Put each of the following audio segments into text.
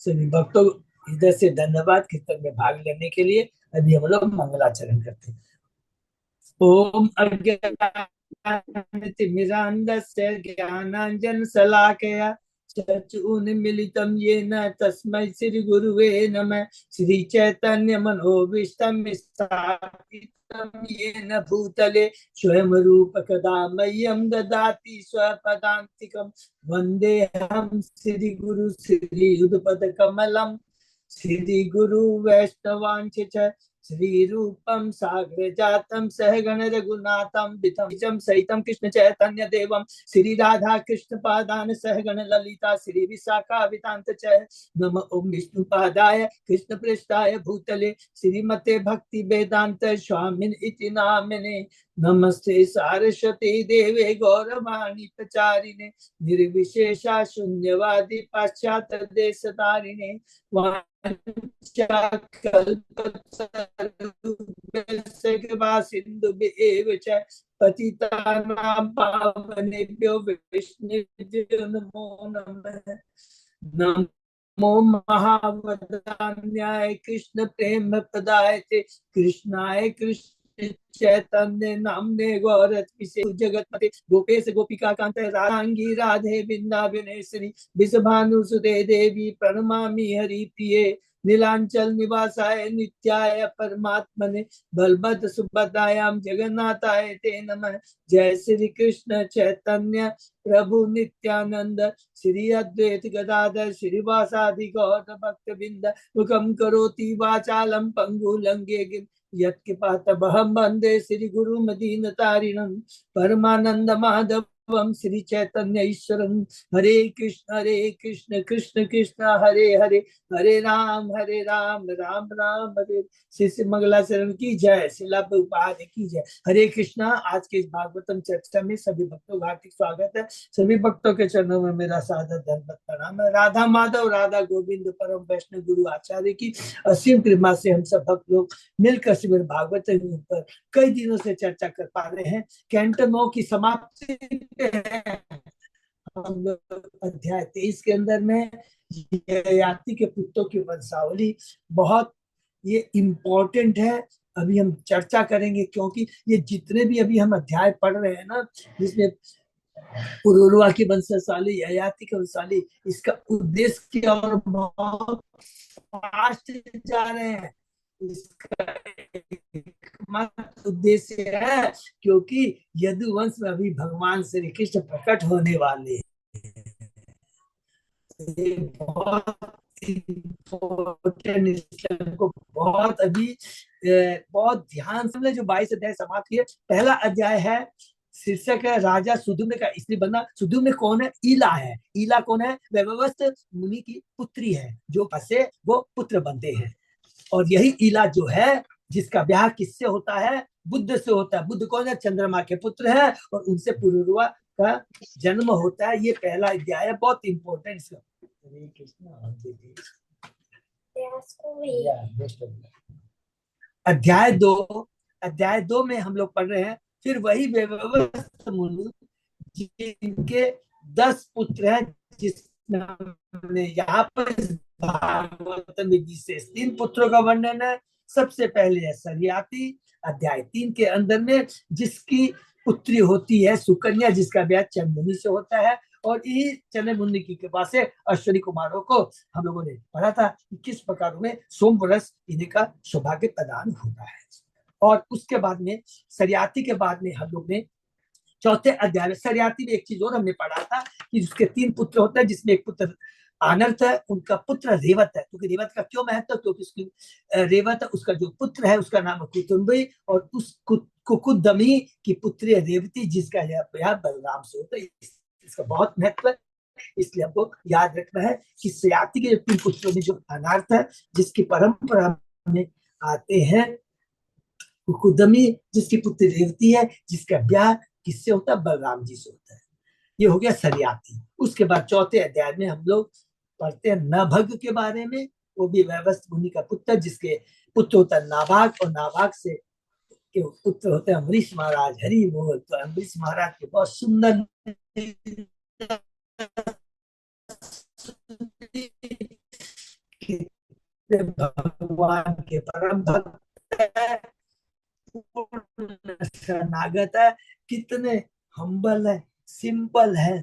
सभी भक्तों इधर से धन्यवाद कीर्तन में भाग लेने के लिए। अभी हम लोग मंगलाचरण करते हैं। ओम अज्ञानतिमिरान्धस्य ज्ञानाञ्जनशलाकया चक्षुरुन्मीलितं येन तस्मै श्रीगुरुवे नमः। श्रीचैतन्यमनोभीष्टं स्थापितं येन भूतले स्वयं रूप कदा मह्यं ददाति स्वपदान्तिकं। वन्देऽहं श्रीगुरु श्रीयुगपदकमलं श्रीगुरु वैष्णवांश्च श्री रूपम साग्र जातम सहगण रघुनाथम वितम सहितम कृष्ण चैतन्य देवम श्री राधा कृष्ण पादान सहगण ललिता श्री विशाखा वितांत च नम ओम विष्णु पादाय कृष्ण पृष्ठाय भूतले श्रीमते भक्ति वेदांत स्वामिन इति नामिने। नमस्ते सारस्वती देवे गौरवाणी प्रचारिणे निर्विशेषा शून्यवादी पाश्चात्य देश तारिणे सिंधु पतितानां पावनेभ्यो वैष्णवेभ्यो नमो नमः। नमो महावदान्याय कृष्ण प्रेम प्रदायते कृष्णाय कृष्ण चैतन्य नामने गौरत्से जगतपते गोपेश गोपिका कांत राधांगी राधे वृंदावनेश्वरी विषभानुसुते देवी प्रणमामि हरिप्रिये नीलांचल निवासाय नित्याय परमात्मने बलभद्र सुभद्रायां जगन्नाथाय ते नमः। जय श्री कृष्ण चैतन्य प्रभु नित्यानंद श्री अद्वैत गदाधर श्रीवासादि गौर भक्त बिंद मुखम करोति वाचालम पंगु लंघे यत्कृपातमहं वन्दे श्री गुरु मदीन तारिणं परमानंद माधवम श्री चैतन्य ईश्वरं। हरे कृष्ण कृष्ण कृष्ण हरे हरे हरे राम राम राम हरे। श्री मंगलाचरण की जय। शिला प्रभुपाद की जय। हरे कृष्णा। आज के इस भागवतम चर्चा में सभी भक्तों का हार्दिक स्वागत है। सभी भक्तों के चरणों में मेरा सादर धन्यवाद प्रणाम है। राधा माधव राधा गोविंद परम वैष्णव गुरु आचार्य की असीम कृपा से हम सब भक्त लोग मिलकर श्रीमद् भागवत पर कई दिनों से चर्चा कर पा रहे हैं। कैंटो 9 की समाप्ति पे है। हम लोग अध्याय 23 के अंदर में ययाति के पुत्रों की वंशावली बहुत ये इम्पोर्टेंट है। अभी हम चर्चा करेंगे क्योंकि ये जितने भी अभी हम अध्याय पढ़ रहे हैं ना, जिसमें पुरुरवा की वंशशाली ययाति की वंशशाली, इसका उद्देश्य क्या और बहुत फास्ट जा रहे हैं। इसका एकमात्र उद्देश्य है क्योंकि यदुवंश में अभी भगवान श्री कृष्ण प्रकट होने वाले हैं। बहुत इम्पोर्टेंट को बहुत अभी बहुत ध्यान से जो 22 अध्याय समाप्त किए। पहला अध्याय है, शीर्षक है राजा सुधुम्न का स्त्री बनना। सुधुम्न कौन है? ईला है। ईला कौन है? व्यवस्थ मुनि की पुत्री है, जो से वो पुत्र बनते हैं। और यही ईला जो है, जिसका ब्याह किससे होता है? बुद्ध से होता है। बुद्ध कौन है? चंद्रमा के पुत्र है और उनसे पुरुरवा का जन्म होता है। ये पहला अध्याय है, बहुत इंपॉर्टेंट। अध्याय दो में हम लोग पढ़ रहे हैं, फिर वही व्यवस्थ मुनि जिनके 10 पुत्र हैं, जिसमें यहाँ पर भागवत में विशेष 3 पुत्रों का वर्णन है। सबसे पहले है सरियाती, अध्याय 3 के अंदर में, जिसकी पुत्री होती है सुकन्या, जिसका ब्याह चंद्रमुनि से होता है। और ये चंद्रमुनि की कृपा से अश्विनी कुमारों को हम लोगों ने पढ़ा था कि किस प्रकार में सोमवरस इन्हीं का सौभाग्य प्रदान होता है। और उसके बाद में सरियाती के बाद में हम लोग ने चौथे अध्याय में सरियाती में एक चीज और हमने पढ़ा था कि उसके 3 पुत्र होते हैं, जिसमें एक पुत्र आनर्थ है, उनका पुत्र रेवत है। क्योंकि रेवत का क्यों महत्व? क्योंकि उसकी रेवत, उसका जो पुत्र है उसका नाम कुटुम्बी, और उस कुकुदमी की पुत्री रेवती, जिसका ब्याह बलराम से होता है। इसका बहुत महत्व है, इसलिए हमको याद रखना है कि सयाति के 3 पुत्रों में जो अनार्थ है, जिसकी परंपरा में आते हैं, कुकुदमी जिसकी पुत्री रेवती है, जिसका ब्याह किससे होता है? बलराम जी से होता है। ये हो गया सरियाती। उसके बाद चौथे अध्याय में हम लोग पढ़ते हैं नभग के बारे में। वो भी व्यवस्थ मुनि का पुत्र, जिसके पुत्र होता है नाभाग, और नाभाग से के पुत्र होते हैं अम्बरीश महाराज। हरि बोल। तो अम्बरीश महाराज के बहुत सुंदर वे भगवान के परम भक्त है, पूर्ण शरणागत है, कितने हम्बल है, सिंपल है,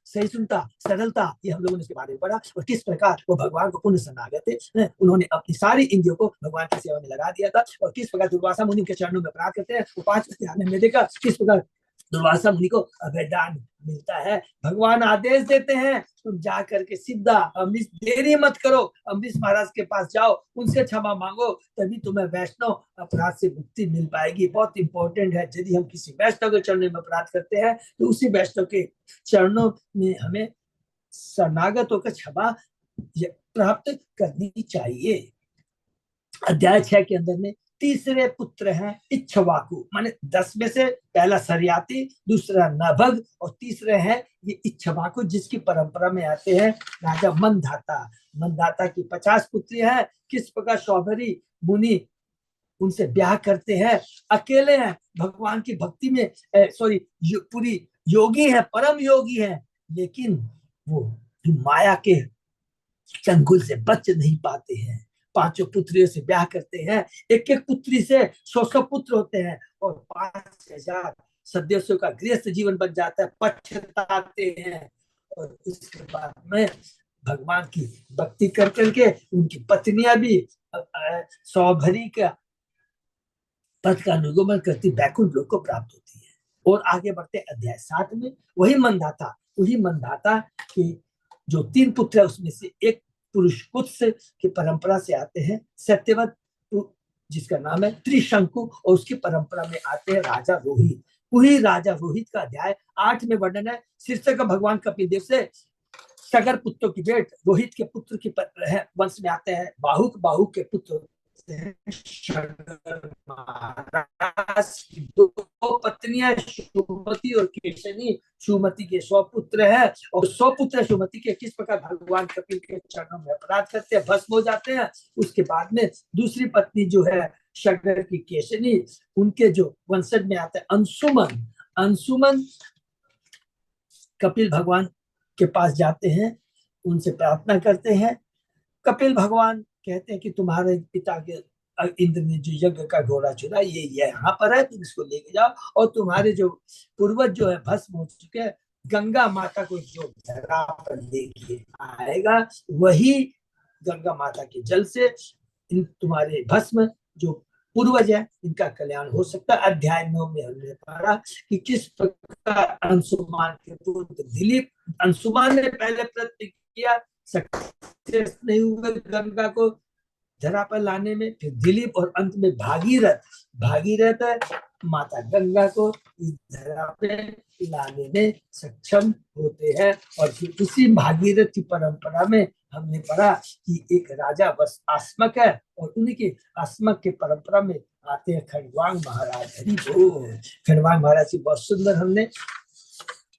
सहिष्णुता, सरलता, ये हम लोगों ने इसके बारे में पढ़ा, और किस प्रकार वो भगवान को पूर्ण शरणागत है। उन्होंने अपनी सारी इंद्रियों को भगवान की सेवा में लगा दिया था, और किस प्रकार दुर्वासा मुनि के चरणों में प्राप्त करते हैं, वो 5 अध्याय में हमने देखा किस प्रकार दुर्वासा मुनि को अभयदान मिलता है। भगवान आदेश देते हैं, तुम जा करके सीधा अम्बरीश, देरी मत करो, अम्बरीश महाराज के पास जाओ, उनसे क्षमा मांगो, तभी तुम्हें वैष्णव अपराध से मुक्ति मिल पाएगी। बहुत इंपॉर्टेंट है, यदि हम किसी वैष्णव के चरणों में अपराध करते हैं तो उसी वैष्णव के चरणों में हमें शरणागत होकर क्षमा प्राप्त करनी चाहिए। अध्याय 6 के अंदर में तीसरे पुत्र हैं इच्छवाकु, माने 10 में से पहला सरयाती, दूसरा नभग, और तीसरे हैं ये इच्छवाकु, जिसकी परंपरा में आते हैं राजा मंधाता। मंधाता की 50 पुत्रियां हैं। किस प्रकार शौभरी मुनि उनसे ब्याह करते हैं, अकेले हैं, भगवान की भक्ति में सॉरी पूरी योगी है, परम योगी है, लेकिन वो माया के चंगुल से बच नहीं पाते हैं। 5 पुत्रियों से ब्याह करते हैं, एक एक पुत्री से 100 पुत्र होते हैं, और 5000 सदस्यों का गृहस्थ जीवन बन जाता है, पछताते हैं, और उसके बाद में भगवान की भक्ति कर करके उनकी पत्नियां भी सौभरी का पद का अनुगमन करती बैकुंठ लोक को प्राप्त होती है। और आगे बढ़ते अध्याय 7 में वही मंदाता के जो 3 पुत्र है, उसमें से एक पुरुष पुत्र की परंपरा से आते हैं सत्यवत, जिसका नाम है त्रिशंकु, और उसकी परंपरा में आते हैं राजा रोहित। वही राजा रोहित का अध्याय 8 में वर्णन है। शीर्षक भगवान कपिल देव से सगर पुत्रों की भेंट, रोहित के पुत्र की वंश में आते हैं बाहुक, बाहुक के पुत्र महाराज की 2 पत्नियां सुमति और केशनी। सुमति के 100 पुत्र है, और 100 पुत्र सुमति के किस प्रकार भगवान कपिल के चरणों में अपराध करते हैं, भस्म हो जाते हैं। उसके बाद में दूसरी पत्नी जो है शगर की केशनी, उनके जो वंशज में आते हैं अंशुमन। अंशुमन कपिल भगवान के पास जाते हैं, उनसे प्रार्थना करते हैं। कपिल भगवान कहते हैं कि तुम्हारे पिता के इंद्र ने जो यज्ञ का घोड़ा चुना, ये यहाँ पर है, तुम इसको लेके जाओ, और तुम्हारे जो पूर्वज जो है भस्म हो चुके हैं, गंगा माता को जो धरा पर लेके आएगा, वही गंगा माता के जल से इन तुम्हारे भस्म जो पूर्वज है इनका कल्याण हो सकता है। अध्याय 9 में हमने पढ़ा कि किस प्रकार अंशुमान के पुत्र दिलीप, अंशुमान ने पहले प्रतिज्ञा किया, सक्सेस नहीं हुए गंगा को धरा पर लाने में, फिर दिलीप, और अंत में भागीरथ। भागीरथ माता गंगा को इस धरा पे लाने में सक्षम होते हैं। और फिर उसी भागीरथ की परंपरा में हमने पढ़ा कि एक राजा बस आस्मक है, और उन्हीं के आस्मक के परंपरा में आते हैं खड़वांग महाराज। खड़वांग महाराज की बहुत सुंदर हमने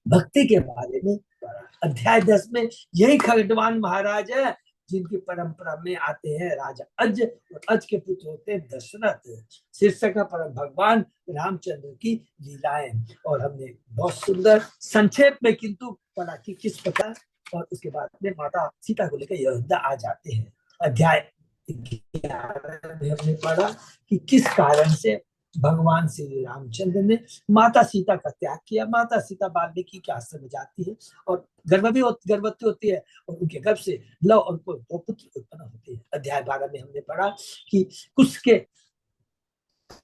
भक्ति के बारे में पढ़ा। अध्याय 10 में यही खड़वांग महाराज है जिनकी परंपरा में आते हैं राजा अज, और अज के पुत्र होते हैं दशरथ। शीर्षक का परम भगवान रामचंद्र की लीलाएं, और हमने बहुत सुंदर संक्षेप में किंतु पढ़ा कि किस प्रकार, और उसके बाद में माता सीता को लेकर अयोध्या आ जाते हैं। अध्याय 11 में हमने पढ़ा कि किस कारण से भगवान श्री रामचंद्र ने माता सीता का त्याग किया। माता सीता वाल्मीकि के आश्रम में जाती है, और गर्भवती होती है, और उनके गर्भ से लव और 2 पुत्र उत्पन्न होते हैं। अध्याय 12 में हमने पढ़ा कि कुश के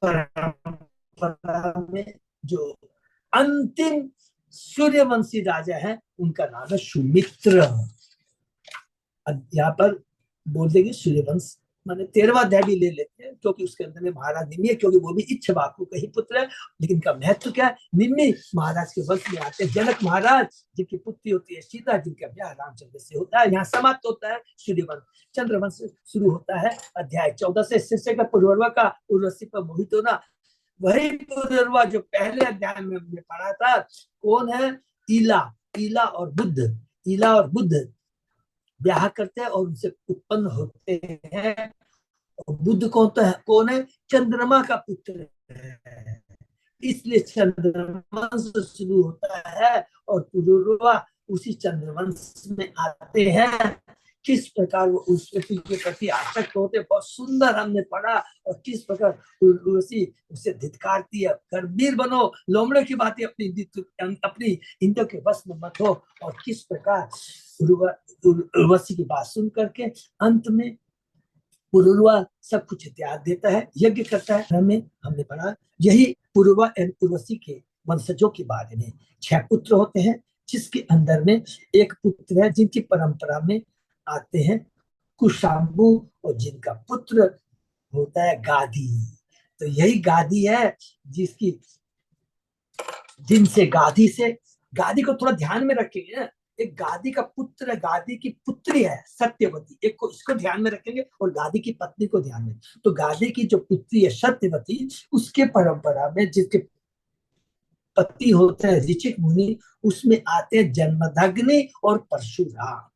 परंपरा में जो अंतिम सूर्यवंशी राजा है उनका नाम है सुमित्र। यहाँ पर बोल देंगे सूर्यवंश, माने 13वां अध्याय भी ले लेते हैं, क्योंकि उसके अंदर में महाराज निम्मी है, क्योंकि वो भी इच्छवाकु का ही पुत्र है। लेकिन इनका महत्व क्या है, निम्मी महाराज के वंश में आते हैं जनक महाराज, जिनकी पुत्री होती है सीता, जिनका ब्याह रामचंद्र से होता है। यहाँ समाप्त होता है सूर्यवंश, चंद्रवंश शुरू होता है अध्याय 14 से। शीर्षक का पुरवरवा का उर्वशी पर मोहित होना, वही पुरवरवा जो पहले अध्याय में हमने पढ़ा था। कौन है, ईला, ईला और बुद्ध। ईला और बुद्ध ब्याह करते हैं और उनसे उत्पन्न होते हैं। और बुद्ध कौन है, चंद्रमा का पुत्र है, इसलिए चंद्रवंश शुरू होता है, और पुरुरवा उसी चंद्रवंश में आते हैं। किस प्रकार वो उर्वशी के प्रति आसक्त होते, बहुत सुंदर हमने पढ़ा। और किस प्रकार उर्वशी उसे धिक्कारती है, कर्मवीर बनो, लोमड़े की बातें अपनी इंद्रियों के बस में मत हो। और किस प्रकार उर्वशी की बात सुन करके अंत में पुरुरवा सब कुछ त्याग देता है, यज्ञ करता है। हमने पढ़ा यही पुरुरवा एवं उर्वशी के वंशजों के बारे में। 6 पुत्र होते हैं, जिसके अंदर में एक पुत्र है जिनकी परंपरा में आते हैं कुशाम्बु, और जिनका पुत्र होता है गादी। तो यही गादी है जिसकी जिनसे गादी को थोड़ा ध्यान में रखेंगे ना। एक गादी का पुत्र, गादी की पुत्री है सत्यवती, एक को इसको ध्यान में रखेंगे, और गादी की पत्नी को ध्यान में। तो गादी की जो पुत्री है सत्यवती, उसके परंपरा में जिसके पति होते हैं ऋचिक मुनि, उसमें आते हैं जन्मदग्नि और परशुराम।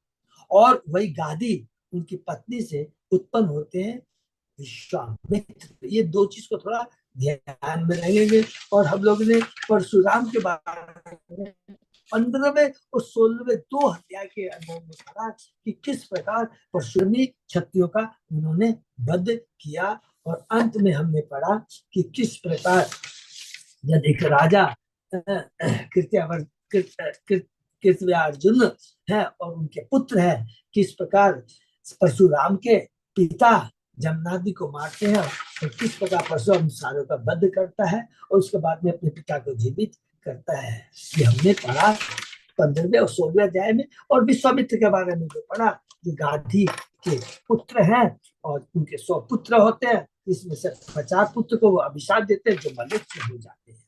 और वही गादी उनकी पत्नी से उत्पन्न होते हैं विश्वामित्र। ये 2 चीज को थोड़ा ध्यान में रखेंगे। और हम लोग ने परशुराम के बारे में 15वें और 16वें 2 अध्याय के अनुभव में पढ़ा कि किस प्रकार परशुराम क्षत्रियों का उन्होंने वध किया। और अंत में हमने पढ़ा कि किस प्रकार जब एक राजा कृतवर्जुन है और उनके पुत्र है, किस प्रकार परशुराम के पिता जमनादि को मारते हैं, और किस प्रकार परशुराम सारों का वध करता है, और उसके बाद में अपने पिता को जीवित करता है। ये हमने पढ़ा 15वें और 16वें अध्याय में। और विश्वामित्र के बारे में भी पढ़ा, जो गाधी के पुत्र हैं और उनके 100 पुत्र होते हैं, इसमें से 50 पुत्र को वो अभिशाप देते हैं जो मनुष्य हो जाते हैं।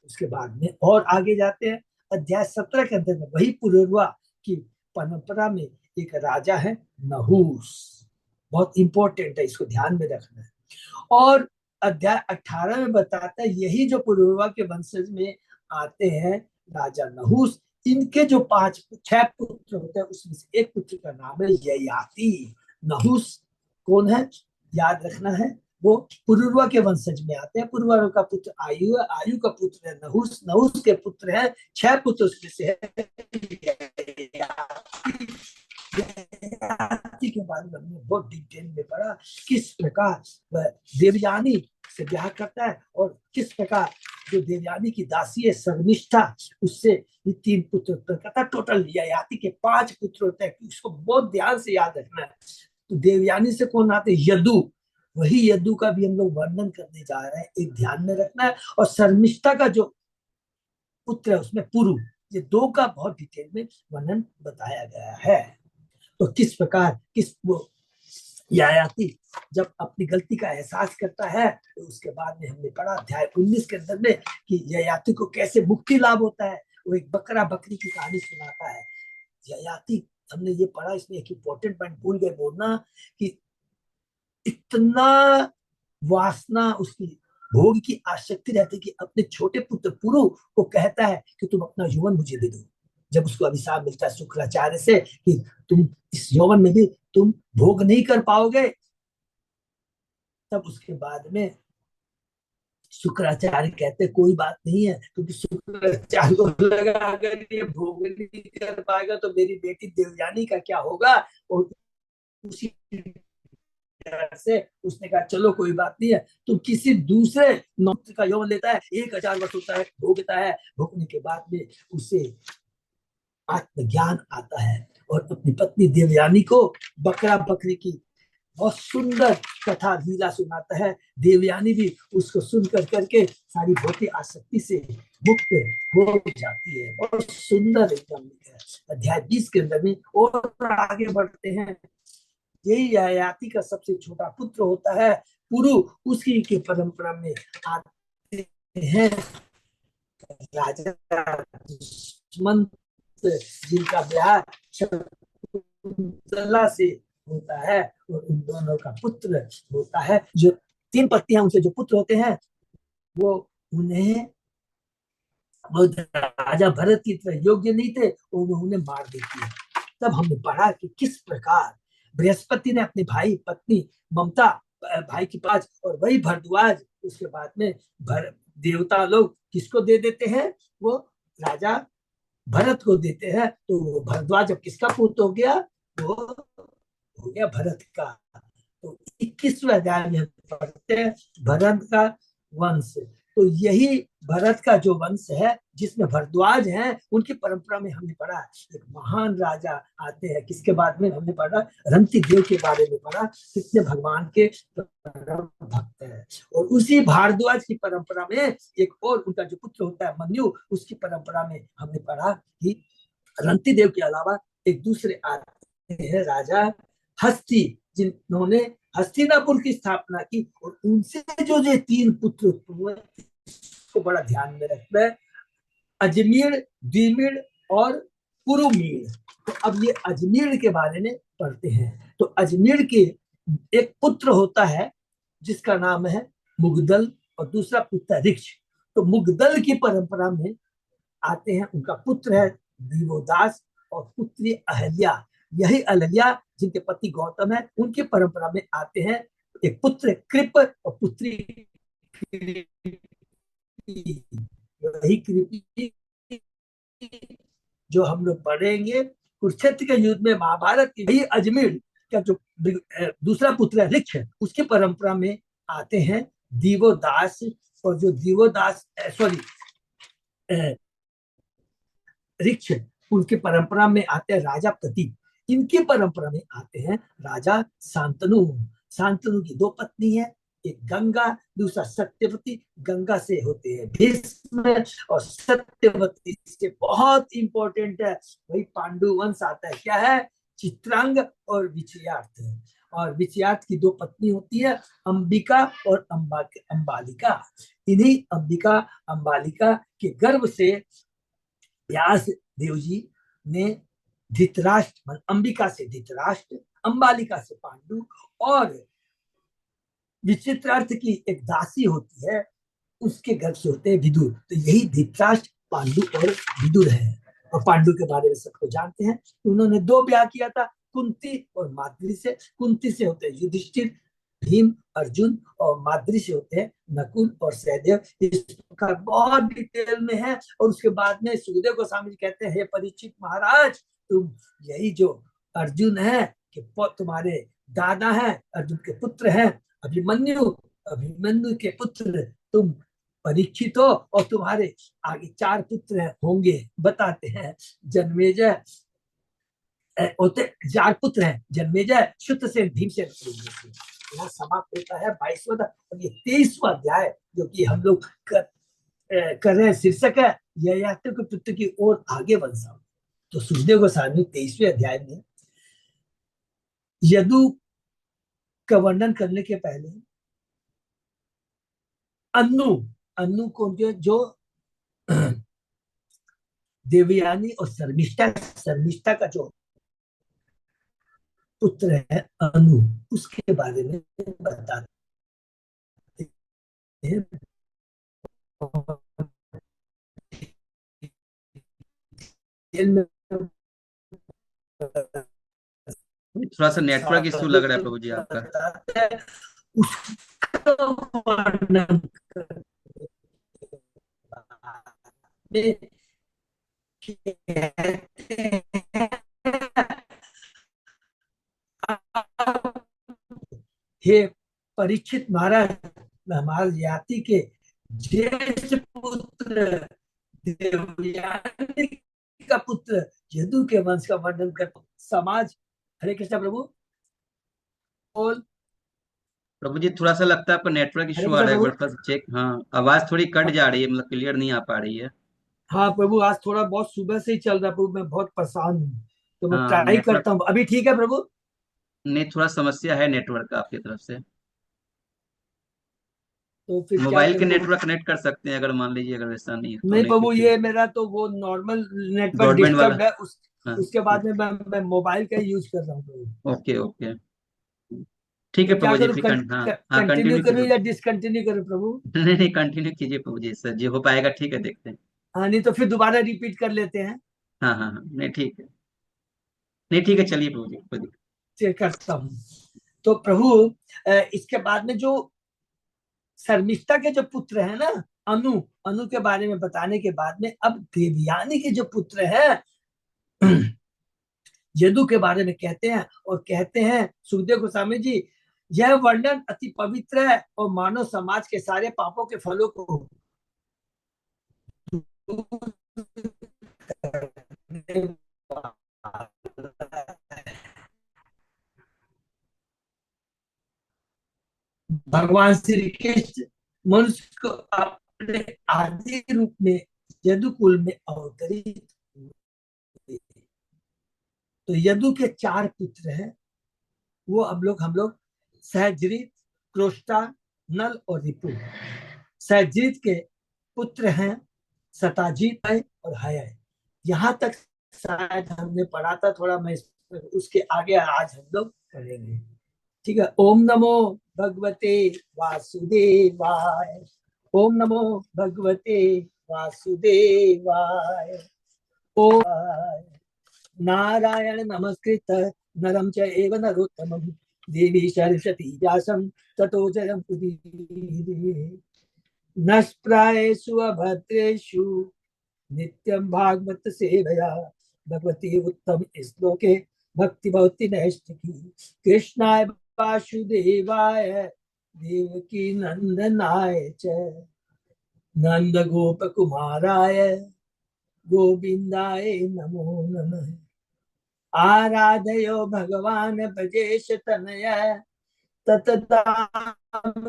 उसके बाद में और आगे जाते हैं, अध्याय 17 के अंदर में वही पुरुरवा की परंपरा में एक राजा है नहुस। बहुत इंपॉर्टेंट है, इसको ध्यान में रखना है। और अध्याय 18 में बताता है यही जो पुरुरवा के वंशज में आते हैं राजा नहुस, इनके जो 6 पुत्र होते हैं, उसमें से एक पुत्र का नाम है ययाति। नहुस कौन है याद रखना है, वो पुरुरवा के वंशज में आते हैं। पुरुरवा का पुत्र आयु है, आयु का पुत्र है नहुस, नहुस के पुत्र है 6 पुत्र, उसमें से है के बारे में हमने बहुत डिटेल में पढ़ा, किस प्रकार वह देवयानी से ब्याह करता है, और किस प्रकार जो देवयानी की दासी है शर्मिष्ठा, उससे ये 3 पुत्र उत्पन्न करता है। टोटल ययाति के 5 पुत्र होते हैं, उसको बहुत ध्यान से याद रखना है। तो देवयानी से कौन आते हैं, यदु, वही यदु का भी हम लोग वर्णन करने जा रहे हैं, एक ध्यान में रखना है। और शर्मिष्ठा का जो पुत्र है उसमें पुरु, ये 2 का बहुत डिटेल में वर्णन बताया गया है। तो किस प्रकार ययाति जब अपनी गलती का एहसास करता है, तो उसके बाद में हमने पढ़ा अध्याय 19 के अंदर में कि ययाति को कैसे मुक्ति लाभ होता है। वो एक बकरा बकरी की कहानी सुनाता है। ययाति, हमने ये पढ़ा, इसमें एक इंपॉर्टेंट पॉइंट भूल गए बोलना कि इतना वासना, उसकी भोग की आसक्ति रहती कि अपने छोटे पुत्र पुरु को कहता है कि तुम अपना यौवन मुझे दे दो। जब उसको अभिशाप मिलता है शुक्राचार्य से कि तुम इस यौवन में भी तुम भोग नहीं कर पाओगे, तब उसके बाद में शुक्राचार्य कहते कोई बात नहीं है, क्योंकि शुक्राचार्य को लगा अगर ये भोग नहीं कर पाएगा तो मेरी बेटी देवयानी का क्या होगा। और उसी से उसने कहा चलो कोई बात नहीं है, तो किसी दूसरे नौकर का यौवन लेता है, 1000 वर्ष होता है, भोगता है, भोगने के बाद में उसे आत्मज्ञान आता है, और अपनी पत्नी देवयानी को बकरा बकरी की बहुत सुंदर कथा लीला सुनाता है। देवयानी भी उसको सुनकर करके सारी भौतिक आसक्ति से मुक्त हो जाती है। बहुत सुंदर एकदम अध्याय 20 के अंदर में और आगे बढ़ते हैं। यही ययाति का सबसे छोटा पुत्र होता है पुरु, उसकी की परंपरा में आते हैं राजा दुष्मंत, जिनका ब्याह शकुंतला से होता है, और उन दोनों का पुत्र होता है। जो 3 पत्नियां उनसे जो पुत्र होते हैं, वो उन्हें वो राजा भरत की तरह योग्य नहीं थे, और उन्हें मार देती है। तब हमने पढ़ा कि किस प्रकार बृहस्पति ने अपने भाई पत्नी ममता भाई के पास, और वही भरद्वाज उसके बाद में देवता लोग किसको दे देते हैं, वो राजा भरत को देते हैं। तो भरद्वाज जब किसका पुत्र हो गया, वो हो गया भरत का। तो 21वें अध्याय में हम पढ़ते हैं भरत का वंश। तो यही भरत का जो वंश है जिसमें भरद्वाज हैं, उनकी परंपरा में हमने पढ़ा एक महान राजा आते हैं। किसके बाद में हमने पढ़ा? रंती देव के बारे में पढ़ा, कितने भगवान के परम भक्त है। और उसी भारद्वाज की परंपरा में एक और उनका जो पुत्र होता है मन्यु, उसकी परंपरा में हमने पढ़ा कि रंती देव के अलावा एक दूसरे आते हैं राजा हस्ती, जिन्होंने हस्तिनापुर की स्थापना की। और उनसे जो ये 3 पुत्र हुए, इसको बड़ा ध्यान में रखना है, अजमेर, द्विमीर और पुरुमीर। तो अब ये अजमेर के बारे में पढ़ते हैं। तो अजमेर के एक पुत्र होता है जिसका नाम है मुगदल, और दूसरा पुत्र ऋक्ष। तो मुगदल की परंपरा में आते हैं, उनका पुत्र है दिवोदास और पुत्री अहल्या। यही अहल्या जिनके पति गौतम है, उनकी परंपरा में आते हैं एक पुत्र कृप और पुत्री वही कृपी जो हम लोग पढ़ेंगे कुरुक्षेत्र के युद्ध में, महाभारत की। यही अजमेर का जो दूसरा पुत्र है ऋक्ष, उसकी परंपरा में आते हैं दिवोदास। और जो दिवोदास ऋक्ष, उनकी परंपरा में आते हैं राजा प्रतीक। इनकी परंपरा में आते हैं राजा शांतनु। शांतनु की 2 पत्नी है, एक गंगा, दूसरा सत्यवती। गंगा से होते हैं भीष्म और सत्यवती से बहुत इंपॉर्टेंट है वही पांडु वंश आता है। क्या है? चित्रांग और विचयार्थ। और विचयार्थ की 2 पत्नी होती है, अंबिका और अंबालिका। इन्हीं अंबिका अंबालिका के गर्भ से व्यास देव जी ने धृतराष्ट्र, अंबिका से धृतराष्ट्र, अंबालिका से पांडु, और विचित्रार्थ की एक दासी होती है, उसके गर्भ से होते हैं विदुर। तो यही धृतराष्ट्र, पांडु और विदुर है। और पांडु के बारे में सबको जानते हैं, उन्होंने 2 ब्याह किया था, कुंती और माद्री से। कुंती से होते हैं युधिष्ठिर, भीम, अर्जुन, और माद्री से होते हैं नकुल और सहदेव। इस प्रकार बहुत डिटेल में है। और उसके बाद में सुखदेव गोस्वामी जी कहते हैं, हे परीक्षित महाराज, तुम यही जो अर्जुन है कि तुम्हारे दादा है, अर्जुन के पुत्र हैं अभिमन्यु, अभिमन्यु के पुत्र तुम परीक्षित हो, और तुम्हारे आगे 4 पुत्र होंगे। बताते हैं जन्मेजय होते 4 पुत्र हैं, जन्मेजय, श्रुतसेन, भीमसेन। यहाँ समाप्त होता है 22वां और ये 23वां अध्याय जो कि हम लोग कर रहे हैं। शीर्षक है ययाति के पुत्र की ओर आगे बढ़ना। तो सुखदेव गोस्वामी 23वें अध्याय में यदु का वर्णन करने के पहले अनु को जो देवयानी और शर्मिष्ठा का जो पुत्र है अनु, उसके बारे में बताते हैं। थोड़ा सा नेटवर्क इश्यू लग रहा है प्रभु जी आपका। उसका वर्णन हे परीक्षित महाराज, हमारे जाति के ज्येष्ठ पुत्र देवयानी का पुत्र यदु के वंश का वर्णन कर समाज। हरे कृष्णा प्रभु। और प्रभु जी थोड़ा सा लगता है आपका नेटवर्क इश्यू आ रहा है, एक बार पास चेक। हाँ, आवाज थोड़ी कट जा रही है, मतलब क्लियर नहीं आ पा रही है। हाँ प्रभु, आज थोड़ा बहुत सुबह से ही चल रहा है प्रभु, मैं बहुत परेशान हूँ, तो मैं हाँ ट्राई नेटवर्क, करता हूँ। अभी ठीक है प्रभु? नहीं थोड़ा समस्या है नेटवर्क का आपकी तरफ से। तो फिर क्या मोबाइल के करें प्रभु? नेटवर्क कनेक्ट कर सकते हैं अगर मान लीजिए, अगर वैसा नहीं है तो। नहीं नहीं तो प्रभु, फिर ये मेरा तो वो नॉर्मल नेटवर्क ब्रॉडबैंड वाला। डिस्टर्ब है हाँ, उसके बाद में मैं मोबाइल का यूज कर रहा हूँ प्रभु। ओके ओके, ठीक तो है क्या प्रभु जी, करूँ, फिर हाँ हाँ कंटिन्यू कंटिन्यू करूँ कीजिए। या डिसकंटिन्यू करूँ प्रभु? नहीं नहीं कंटिन्यू कीजिए प्रभु जी, सर जी हो पाएगा, ठीक है देखते हैं। हाँ, नहीं तो फिर दोबारा रिपीट कर लेते हैं। हाँ हाँ हाँ, नहीं ठीक है, नहीं ठीक है, चलिए प्रभु जी, कोई दिक्कत। चेक करता हूँ। तो प्रभु इसके बाद में जो शर्मिष्ठा के जो पुत्र है ना अनु, अनु के बारे में बताने के बाद में अब देवयानी के जो पुत्र है यदु के बारे में कहते हैं और कहते हैं सुखदेव गोस्वामी जी, यह वर्णन अति पवित्र है और मानव समाज के सारे पापों के फलों को भगवान श्री कृष्ण मनुष्य को अपने आदि रूप में यदुकुल में अवतरित हुए। तो यदु के 4 पुत्र हैं, वो हम लोग सहजीत, क्रोष्टा, नल और रिपु। सहजीत के पुत्र हैं सताजीत और हय। यहाँ तक शायद हमने पढ़ा था थोड़ा, मैं उसके आगे आज हम लोग पढ़ेंगे। ठीक है। ओम नमो भगवते वासुदेवाय। ओम नमो भगवते वासुदेवाय। ओम नारायण नमस्कृत नरम चैव नरोत्तमं देवी सरस्वती व्यासं ततो जयमुदीरये। नष्प्रायेषु अभद्रेषु नित्यं भागवत सेवया भगवती उत्तम श्लोके भक्ति भवति नैष्ठिकी। कृष्णाय वासुदेवाय देवकी नंदनाय च नंद गोप कुमाराय गोविंदाय नमो नमः। आराधयो भगवान ब्रजेश तनय ततताम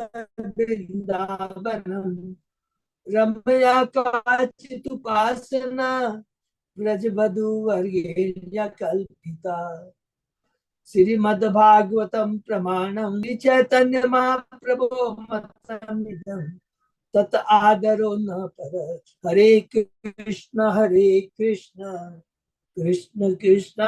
वृंदावनम रमया काचिदुपासना व्रजवधूवर्येण कल्पिता। श्रीमद्भागवतम प्रमाणम चैतन्य महाप्रभो मतमिदं तत आदरो न पर। हरे कृष्ण कृष्ण कृष्ण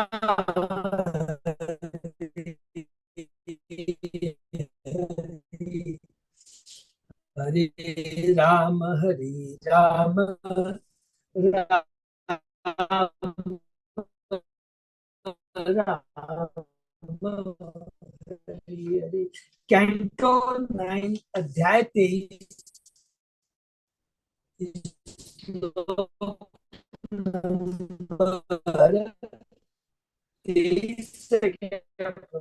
हरे राम राम राम हरे हरे। कैंटो 9 अध्याय 23 श्लोक नंबर 23 से क्या प्रभु?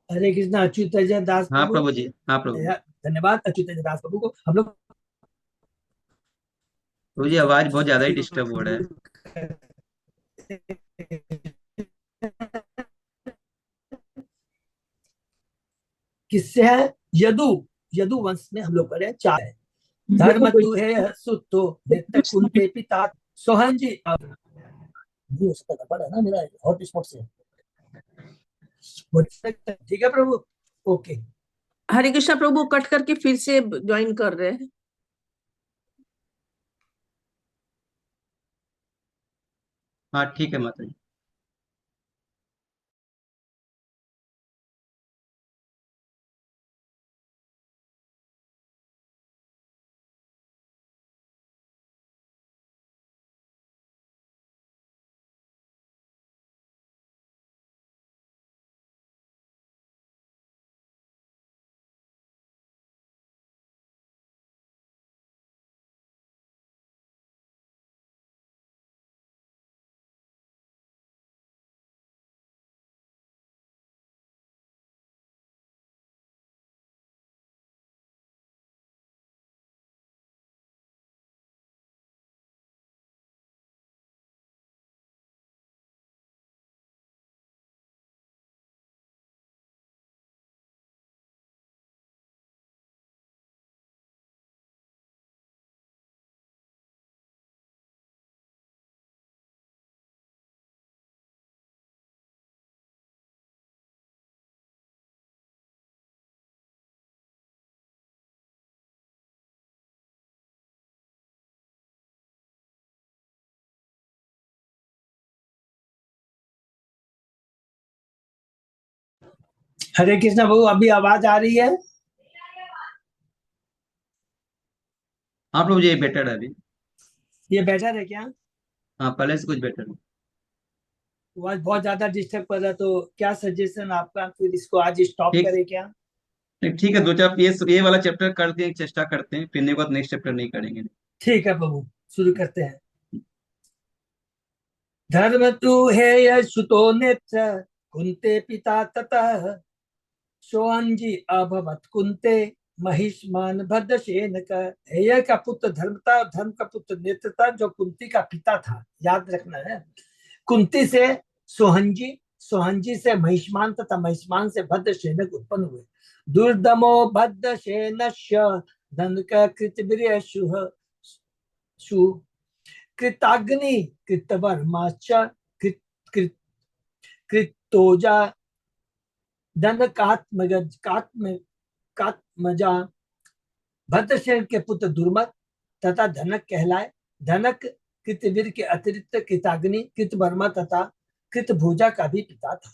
हरे कृष्णा। अच्युत दास हाँ प्रभु, प्रभु जी, हाँ प्रभु जी। धन्यवाद अच्युत दास प्रभु को हम लोग प्रभु जी आवाज बहुत ज्यादा ही डिस्टर्ब हो रहा है। किससे है? यदु। यदु वंश में हम लोग पढ़े 4 है। धर्म तु है सुतो नित्य कुंते पिता सोहन जी। अब जी उसका नंबर है ना मेरा हॉटस्पॉट से। ठीक है प्रभु। ओके। हरे कृष्णा प्रभु कट करके फिर से ज्वाइन कर रहे हैं। हाँ ठीक है माता जी। हरे कृष्णा प्रभु, अभी आवाज आ रही है? हाँ प्रभु जी ये बेटर है अभी। ये बेटर है क्या? हाँ पहले से कुछ बेटर है। आज बहुत ज्यादा डिस्टर्ब कर रहा, तो क्या सजेशन आपका, फिर इसको आज स्टॉप ठीक। करें क्या? नहीं, ठीक है, दो चार ये वाला चैप्टर करते हैं, चेष्टा करते हैं, फिर बाद नेक्स्ट चैप्टर नहीं करेंगे। ठीक है प्रभु, शुरू करते हैं। धर्म तु है सुतो नेत्र कुंते पिता ततः सोअंजी अभवत कुंते महिष्मान भद्रसेन का। हेय का पुत्र धर्म था और धर्म का पुत्र नेत्र था, जो कुंती का पिता था, याद रखना है। कुंती से सोहंजी, सोहंजी से महिष्मान तथा महिष्मान से भद्रसेनक उत्पन्न हुए। दुर्दमो भद्रसेनस्य धनका कृतवीर्य सु कृताग्नि कृतवर्माश्च कृत कृत कृतोजा धन कात्मजा। भद्रसेन के पुत्र दुर्मत तथा धनक कहलाए। धनक कृतवीर के अतिरिक्त कृताग्नि, कृतवर्मा तथा कृतभुजा का भी पिता था।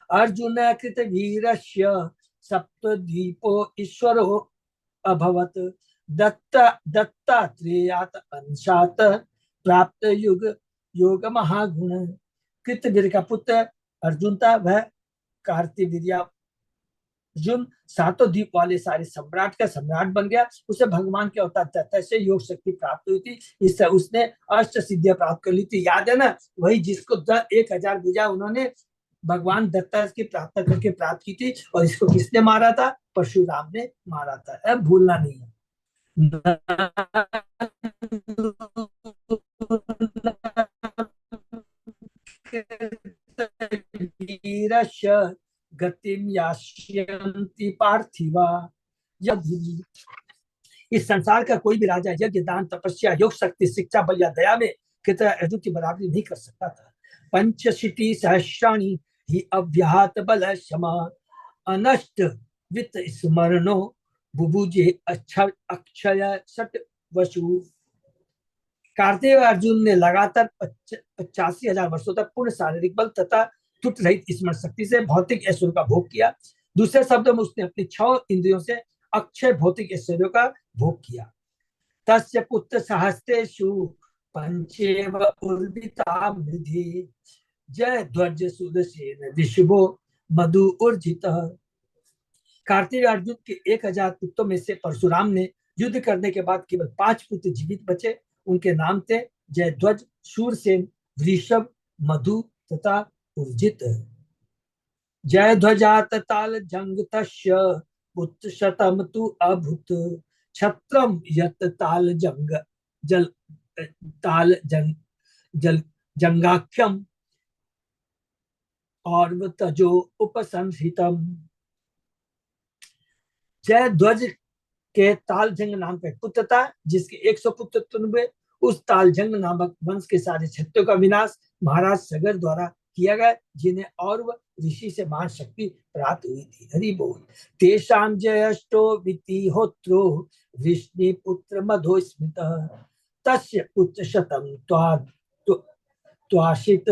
अर्जुन कृतवीरस्य सप्तद्वीपो ईश्वरो अभवत। दत्तात्रेयात अंशात प्राप्त योग महागुण। कृतवीर का पुत्र अर्जुन था, वह कार्तिवीर्या अर्जुन सातों द्वीप वाले सारे सम्राट का सम्राट बन गया। उसे भगवान के अवतार दत्ता से योग शक्ति प्राप्त हुई थी, इससे उसने अष्ट सिद्धियां प्राप्त कर ली थी। याद है ना, वही जिसको 1000 भुजा उन्होंने भगवान दत्ता की प्रार्थना करके प्राप्त की थी। और इसको किसने मारा था? परशुराम ने मारा था, अब भूलना नहीं है। गतिम यास्यन्ति पार्थिवा। यदि इस संसार का कोई भी राजा यज्ञ, दान, तपस्या, योग शक्ति, शिक्षा, बल या दया में कितना अर्जुन की बराबरी नहीं कर सकता था। पंचशीति सहस्राणी ही अव्याहत बल क्षमा अनष्ट वित्त स्मरणो बुभुजे अक्षय सट वसु। कार्तिक अर्जुन ने लगातार 85,000 वर्षों तक पूर्ण शारीरिक बल तथा त्रुट रहित स्मरण शक्ति से भौतिक ऐश्वर्य का भोग किया। दूसरे शब्दों में उसने अपनी 6 इंद्रियों से अक्षय भौतिक ऐश्वर्यों का भोग किया। तस्य पुत्र सहस्तेषु पंचेव उर्विता मृधि जय ध्वज सुदर्शन ऋषभो मधु ऊर्जित। कार्तिक अर्जुन के 1000 पुत्रों में से परशुराम ने युद्ध करने के बाद केवल 5 पुत्र जीवित बचे। उनके नाम थे जयध्वज, शूरसेन, वृषभ, मधु तथा ऊर्जित। जयध्वजात ताल जंग तस्य पुत्र शतम तु अभूत छत्रम यत ताल जंग जल ताल जल जंगाख्यम और तजो उपसंहृतम। जयध्वज के तालजंग नाम का एक पुत्र था, जिसके 100 पुत्र उत्पन्न हुए। उस तालजंग नामक वंश के सारे क्षत्रियों का विनाश महाराज सगर द्वारा किया गया, जिन्हें और ऋषि से महान शक्ति प्राप्त हुई थी। हरि बोल। तेषां जयष्टो वितिहोत्रो विष्णु पुत्र मधो स्मृत तस्य पुत्र शतम त्वाशित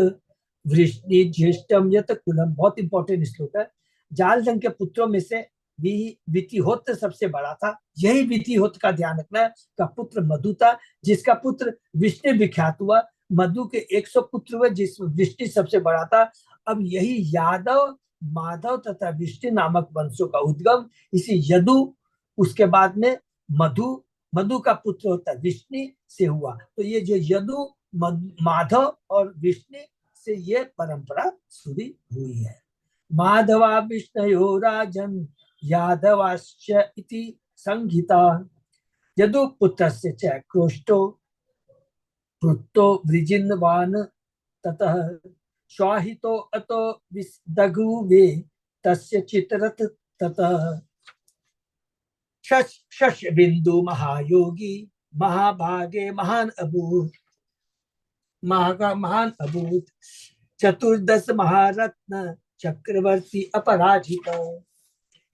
वृष्णि ज्येष्ठम यत कुलम। बहुत इंपॉर्टेंट श्लोक है। जालजंग के पुत्रों में से वितिहोत्र सबसे बड़ा था। यही वितिहोत्र का ध्यान रखना का पुत्र मधु था, जिसका पुत्र विष्णु विख्यात हुआ। मधु के 100 पुत्र हुए, जिसमें विष्णु सबसे बड़ा था। अब यही यादव, माधव तथा विष्णु नामक वंशों का उद्गम इसी यदु, उसके बाद में मधु, मधु का पुत्र होता विष्णु से हुआ। तो ये जो यदु, माधव और विष्णु से ये परंपरा शुरू हुई है। माधवा विष्णयो राजन यादवाश्च इति संहिता। यदु पुत्रस्य च क्रोष्टो पुत्रो वृजिन्वान् ततः स्वाहितो अतो विदगुवे तस्य चित्ररथ ततः शश बिंदु महायोगी महाभागे महान अभूत चतुर्दश महारत्न चक्रवर्ती अपराजित।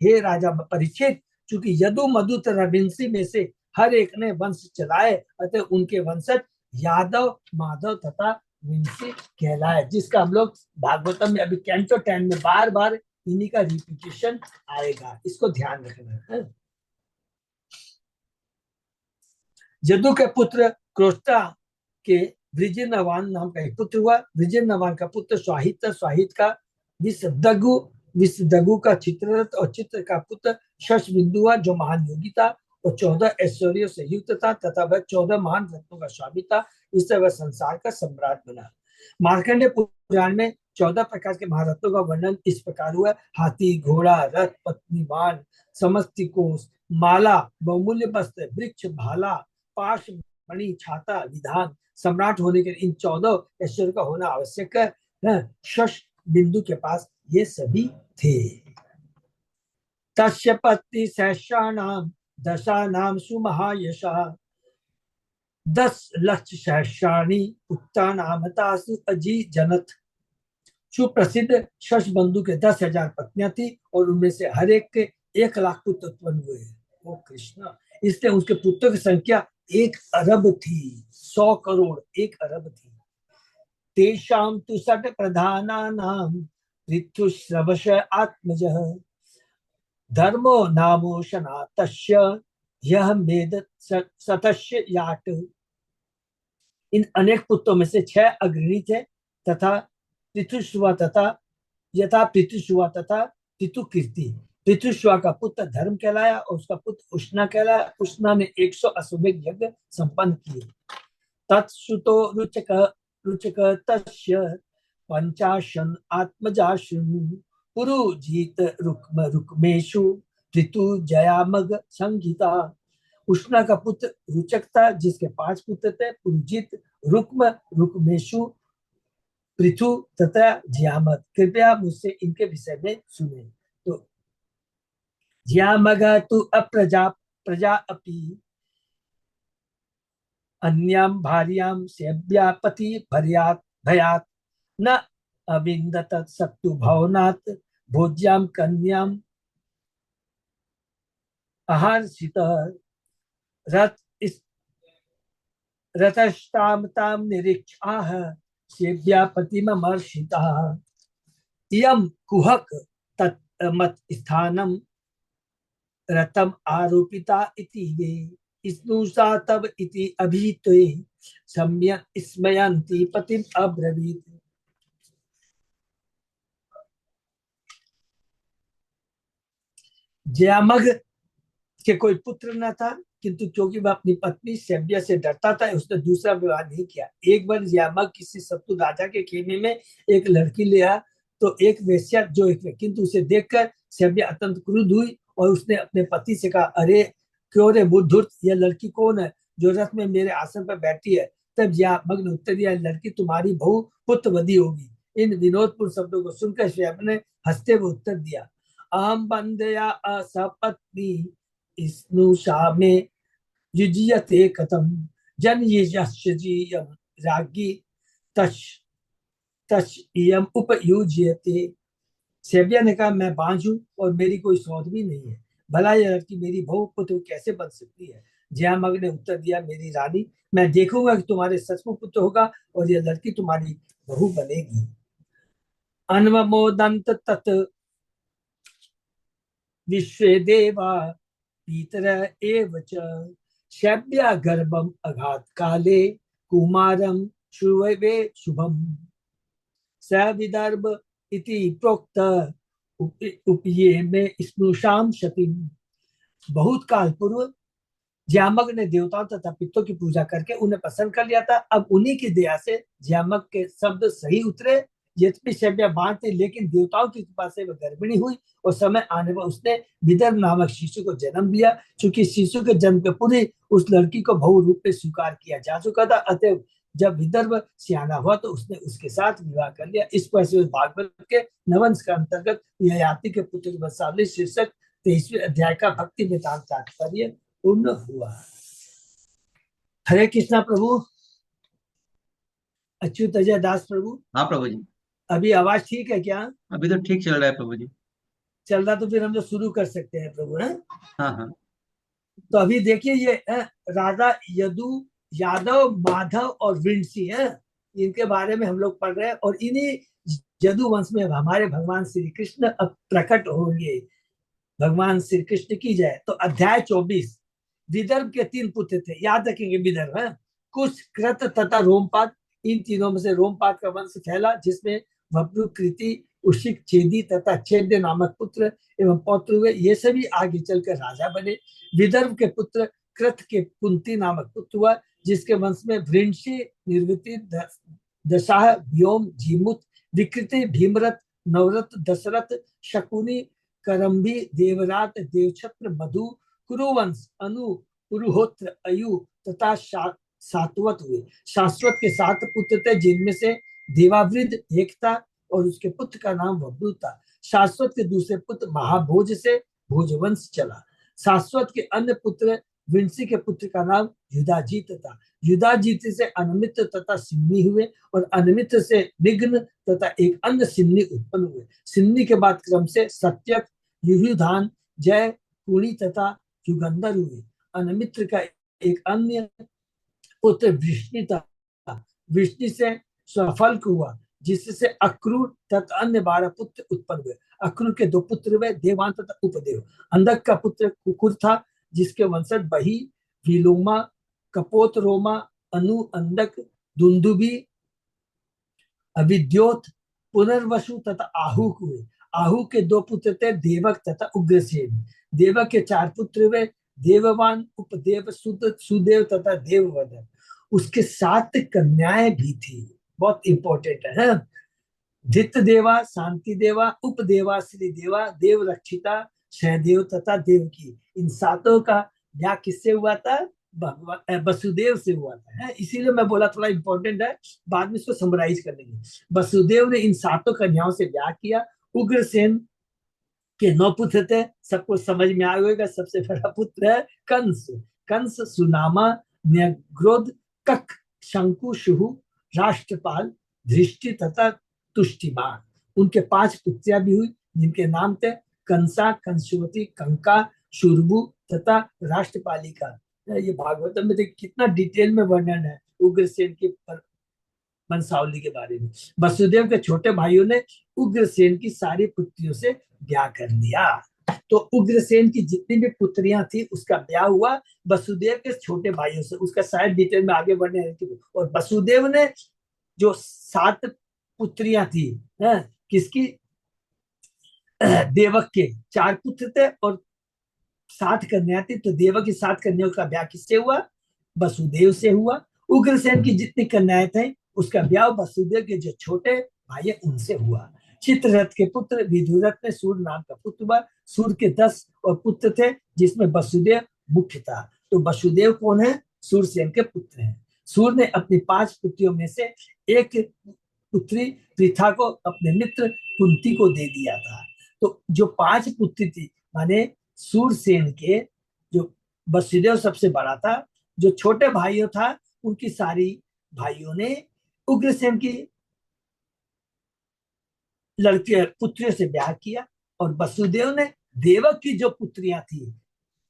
हे राजा परीक्षित, चूंकि यदु, मधु तथा विंसी में से हर एक ने वंश चलाए, अतः उनके वंशज यादव, माधव तथा विंसी कहलाए। जिसका हम लोग भागवतम में अभी कैंटो 10 में बार बार इन्हीं का रिपीटेशन आएगा, इसको ध्यान रखना है। यदु के पुत्र क्रोष्टा के वृजिनवान नाम का एक पुत्र हुआ। वृजिनवान का पुत्र स्वाहित, स्वाहित का विषदगु, विषदगु का चित्ररथ, और चित्र का पुत्र शशबिंदु हुआ जो महान योगी था और 14 ऐश्वर्यों से युक्त था तथा वह 14 महान रत्नों का स्वामी था। इससे वह संसार का सम्राट बना। मार्कंडेय पुराण में 14 प्रकार के महारत्नों का वर्णन इस प्रकार हुआ। हाथी, घोड़ा, रथ, पत्नी, बाण, समस्ती कोष, माला, बहुमूल्य वस्त्र, वृक्ष, भाला, पाश, मणि, छाता, विधान, सम्राट होने के इन 14 ऐश्वर्य का होना आवश्यक है। शश बिंदु के पास ये सभी थे। तस्य पत्नी सहस्राणाम दशानाम सुमहायशा 10 लक्ष सहस्राणी उत्तानामतासु अजीजनत। सुप्रसिद्ध शश बंधु के 10,000 पत्नियां थी और उनमें से हर एक के 1 लाख पुत्र उत्पन्न हुए। ओ कृष्ण, इसलिए उसके पुत्रों की संख्या 1 अरब थी। 100 करोड़ 1 अरब थी। तेषां तु षट् प्रधानानां ऋतुश्रवश आत्मजः धर्मो नामो सनातस्य यह मेद सतस्य याट। इन अनेक पुत्रों में से 6 अग्रणी थे तथा पृथुश्वा तथा यथा पृथुश्वा तथा पृथुकीर्ति। पृथुश्वा का पुत्र धर्म कहलाया और उसका पुत्र उष्णा कहलाया। उष्णा ने 100 अश्वमेध यज्ञ संपन्न किए। तत्सुतो रुचक रुचक तस्य 50 आत्मजाशु पुरुजीत रुक्म रुक्मेशु ऋतु जयामग संगीता। उष्णा का पुत्र रुचक था जिसके 5 पुत्र थे, पुरुजित, रुक्म, रुक्मेशु, पृथु तथा ज्यामग। कृपया मुझसे इनके विषय में सुने। तो ज्यामग तु अप्रजा प्रजा अपि अन्याम भार्याम सेव्यापति भर्यात भयात न अविंदत सत्तु भवनात् भोज्याम कन्याम अहर्षित रथ रथस्ताम ताम निरीक्षाः सेव्यापतिमर्षितः इयं कुहक तत् स्थानम रथम आरोपिता इति वे स्नुषा तब इति अभित्वे सम्यक् स्मयन्ति पतिम अब्रवीत। ज्यामग के कोई पुत्र न था, किंतु क्योंकि वह अपनी पत्नी सेव्या से डरता था उसने दूसरा विवाह नहीं किया। एक बार ज्यामग किसी शत्रु राजा के खेमे में एक लड़की ले आया तो एक वेश्या जो एक, किंतु उसे देखकर सेव्या अत्यंत क्रुद्ध हुई और उसने अपने पति से कहा, अरे क्यों रे बुद्धुर्त, यह लड़की कौन है जो रथ में मेरे आसन पर बैठी है। तब ज्यामग ने उत्तर दिया, लड़की तुम्हारी बहू पुत्रवती होगी। इन विनोदपूर्ण शब्दों को सुनकर सेव्या ने हंसते हुए उत्तर दिया, अहम बंदया असपत्नी स्नुषा में युज्यते कथम जन ये रागी तश तश इयम उपयुज्यते। सेव्या ने कहा, मैं बांझ हूं और मेरी कोई सौत भी नहीं है, भला यह लड़की मेरी बहू पुत्र कैसे बन सकती है। ज्यामग ने उत्तर दिया, मेरी रानी, मैं देखूंगा कि तुम्हारे सचमुच पुत्र होगा और यह लड़की तुम्हारी बहू बनेगी। अन्वमोदंत तत् विश्वे देवा पीतर एव च शैव्या गर्भम अघात काले कुमारम शुभवे शुभम स विदर्भ इति प्रोक्त उपये में स्नुषाम शतिम। बहुत काल पूर्व ज्यामग ने देवताओं तथा पितरों की पूजा करके उन्हें प्रसन्न कर लिया था। अब उन्हीं की दया से ज्यामग के शब्द सही उतरे। यद्यपि सेव्या बांझ थी लेकिन देवताओं की कृपा से वह गर्भिणी हुई और समय आने पर उसने विदर्भ नामक शिशु को जन्म दिया। चूंकि शिशु के जन्म के पूर्व उस लड़की को बहु रूप में स्वीकार किया जा चुका था, अतः जब विदर्भ सियाना हुआ तो उसने उसके साथ विवाह कर लिया। इस पर से भागवत के नवंश के अंतर्गत ययाति के पुत्र वत्सावली शीर्षक 23वें अध्याय का भक्ति वेदांत तात्पर्य पूर्ण हुआ। हरे कृष्णा प्रभु। अच्युत अजय दास प्रभु। हाँ प्रभु जी। अभी आवाज ठीक है क्या? अभी तो ठीक चल रहा है प्रभु जी। चल रहा तो फिर हम लोग शुरू कर सकते हैं प्रभु। है हाँ हाँ। तो अभी देखिए ये राजा यदु यादव माधव और विंसी है, इनके बारे में हम लोग पढ़ रहे हैं और इन्हीं यदु वंश में हमारे भगवान श्री कृष्ण अब प्रकट होंगे। भगवान श्री कृष्ण की जय। तो अध्याय 24। विदर्भ के 3 पुत्र थे, याद रखेंगे विदर्भ है, कुश, कृत तथा रोमपाद। इन तीनों में से रोमपाद का वंश फैला, जिसमें भब्रू, कृति, उशिक, छेदी तथा छेद्य नामक पुत्र एवं पौत्र हुए। ये सभी आगे चलकर राजा बने। विदर्भ के पुत्र कृत के कुंती नामक पुत्र हुआ, जिसके वंश में वृंशी, निर्वृति, दशाह, व्योम, जीमुत, विकृति, भीमरथ, नवरथ, दशरथ, शकुनी, करम्भी, देवरात, देवछत्र, मधु, कुरुवंश, अनु, पुरुहोत्र, अयु तथा सातवत हुए। शाश्वत के 7 पुत्र थे, जिनमें से देवावृद्ध एक था और उसके पुत्र का नाम वब्रू था। शाश्वत के दूसरे पुत्र महाभोज से भोजवंश चला। शाश्वत के अन्य पुत्र विंसी के पुत्र का नाम युधाजीत था। युधाजीत से अनमित्र तथा सिन्नी हुए और अनमित्र से निग्न तथा एक अन्य सिन्नी उत्पन्न हुए। सिन्नी के बाद क्रम से सत्यक, युयुधान, जय, कुणी तथा युगंधर हुए। अनमित्र का एक अन्य पुत्र वृष्णि था। वृष्णि से स्वफल्क हुआ, जिससे अक्रूर तथा अन्य 12 पुत्र उत्पन्न हुए। अक्रूर के 2 पुत्र हुए, देवान तथा उपदेव। अंधक का पुत्र कुकुर था, जिसके वंशज बही, विलोमा, कपोत, रोमा, अनु, अंधक, दुंदुबी, अविद्योत, पुनर्वसु तथा आहूक हुए। आहू के 2 पुत्र थे, देवक तथा उग्रसेन। देवक के 4 पुत्र हुए, देववान, उपदेव, सुदेव तथा देववर्धन। उसके 7 कन्याएं भी थी, बहुत इंपॉर्टेंट है। धित देवा, शांति देवा, उपदेवा, श्री देवा, देव रक्षिता, सहदेव तथा देवकी। इन 7 का ब्याह किससे हुआ था? वसुदेव से हुआ था, है? इसीलिए मैं बोला थोड़ा इंपॉर्टेंट है, बाद में इसको समराइज कर लेंगे। वसुदेव ने इन 7 कन्याओं से ब्याह किया। उग्रसेन के 9 पुत्र थे, सबको समझ में आ गएगा। सबसे बड़ा पुत्र है कंस। कंस, सुनामा, न्यग्रोध, कक, शंकु, शुहु, राष्ट्रपाल, धृष्टि तथा तुष्टिमान। उनके 5 पुत्रियां भी हुई, जिनके नाम थे कंसा, कंसुवती, कंका, शुरभु तथा राष्ट्रपालिका। ये भागवतम में कितना डिटेल में वर्णन है उग्रसेन की वंशावली के बारे में। वसुदेव के छोटे भाइयों ने उग्रसेन की सारी पुत्रियों से ब्याह कर लिया। तो उग्रसेन की जितनी भी पुत्रियां थी, उसका ब्याह हुआ वसुदेव के छोटे भाइयों से। उसका शायद डिटेल में आगे बढ़ने है। और वसुदेव ने जो 7 पुत्रियां थी, किसकी? देवक के 4 पुत्र थे और 7 कन्या थी। तो देवक की 7 कन्याओं का ब्याह किससे हुआ? वसुदेव से हुआ। उग्रसेन की जितनी कन्याएं थे, उसका ब्याह वसुदेव के जो छोटे भाई है उनसे हुआ। चित्ररथ के पुत्र विदुरथ ने सूर्य नाम का पुत्र हुआ। सूर्य के 10 और पुत्र थे, जिसमें वसुदेव मुख्य था। तो वसुदेव कौन है? सूर्यसेन के पुत्र हैं। सूर्य ने अपनी 5 पुत्रियों में से एक पुत्री पृथा को अपने मित्र कुंती को दे दिया था। तो जो 5 पुत्री थी, माने सूर्यसेन के जो वसुदेव सबसे बड़ा था, जो छोटे भाइयों था उनकी सारी भाइयों ने उग्रसेन की लड़की पुत्रियों से ब्याह किया। और वसुदेव ने देवक की जो पुत्रियां थी